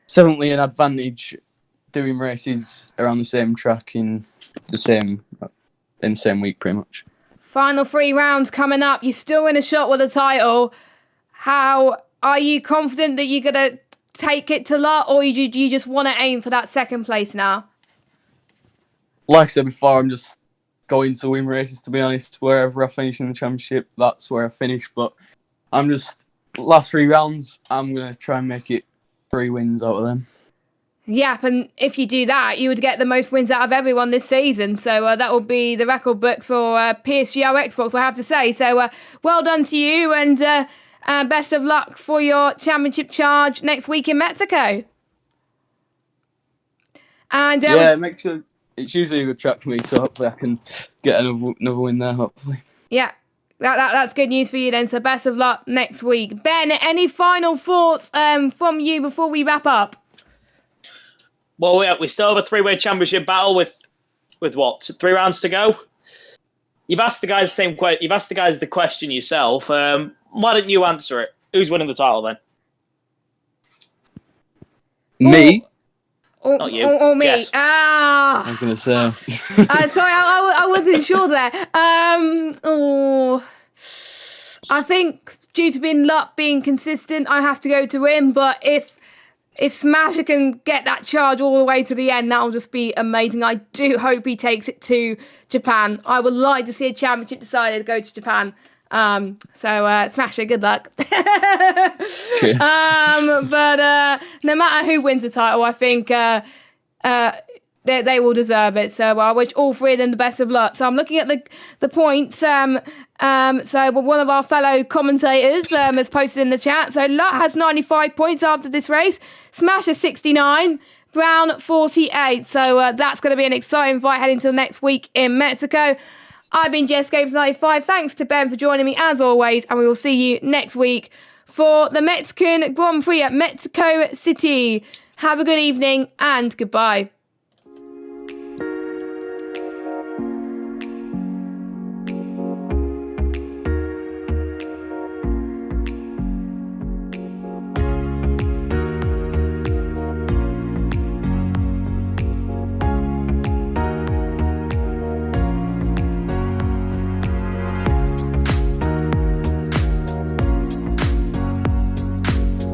it's definitely an advantage doing races around the same track in the same week pretty much. Final 3 rounds coming up. You're still in a shot with a title. How are you confident that you're going to take it to lot, or you just want to aim for that second place now? Like I said before, I'm just going to win races, to be honest. Wherever I finish in the championship, that's where I finish. But I'm just, last 3 rounds, I'm going to try and make it 3 wins out of them. Yep, and if you do that, you would get the most wins out of everyone this season. So that will be the record books for PSGL Xbox, I have to say. So well done to you, and best of luck for your championship charge next week in Mexico. And yeah, Mexico it's usually a good track for me, so hopefully I can get another win there, hopefully. Yeah, that's good news for you then. So best of luck next week. Ben, any final thoughts from you before we wrap up? Well, we still have a three-way championship battle with what, 3 rounds to go. You've asked the guys the question yourself. Why don't you answer it? Who's winning the title then? Me? Not you. Or me. Yes. I was going to say. Sorry, I wasn't sure there. I think due to being consistent, I have to go to him. But if Smasher can get that charge all the way to the end, that'll just be amazing. I do hope he takes it to Japan. I would like to see a championship decided to go to Japan. So Smasher, good luck. Cheers. But no matter who wins the title, I think they will deserve it. So I wish all three of them the best of luck. So I'm looking at the points. So one of our fellow commentators has posted in the chat. So Lutt has 95 points after this race. Smasher 69. Brown 48. So that's going to be an exciting fight heading to next week in Mexico. I've been Jess Games 95. Thanks to Ben for joining me as always, and we will see you next week for the Mexican Grand Prix at Mexico City. Have a good evening and goodbye.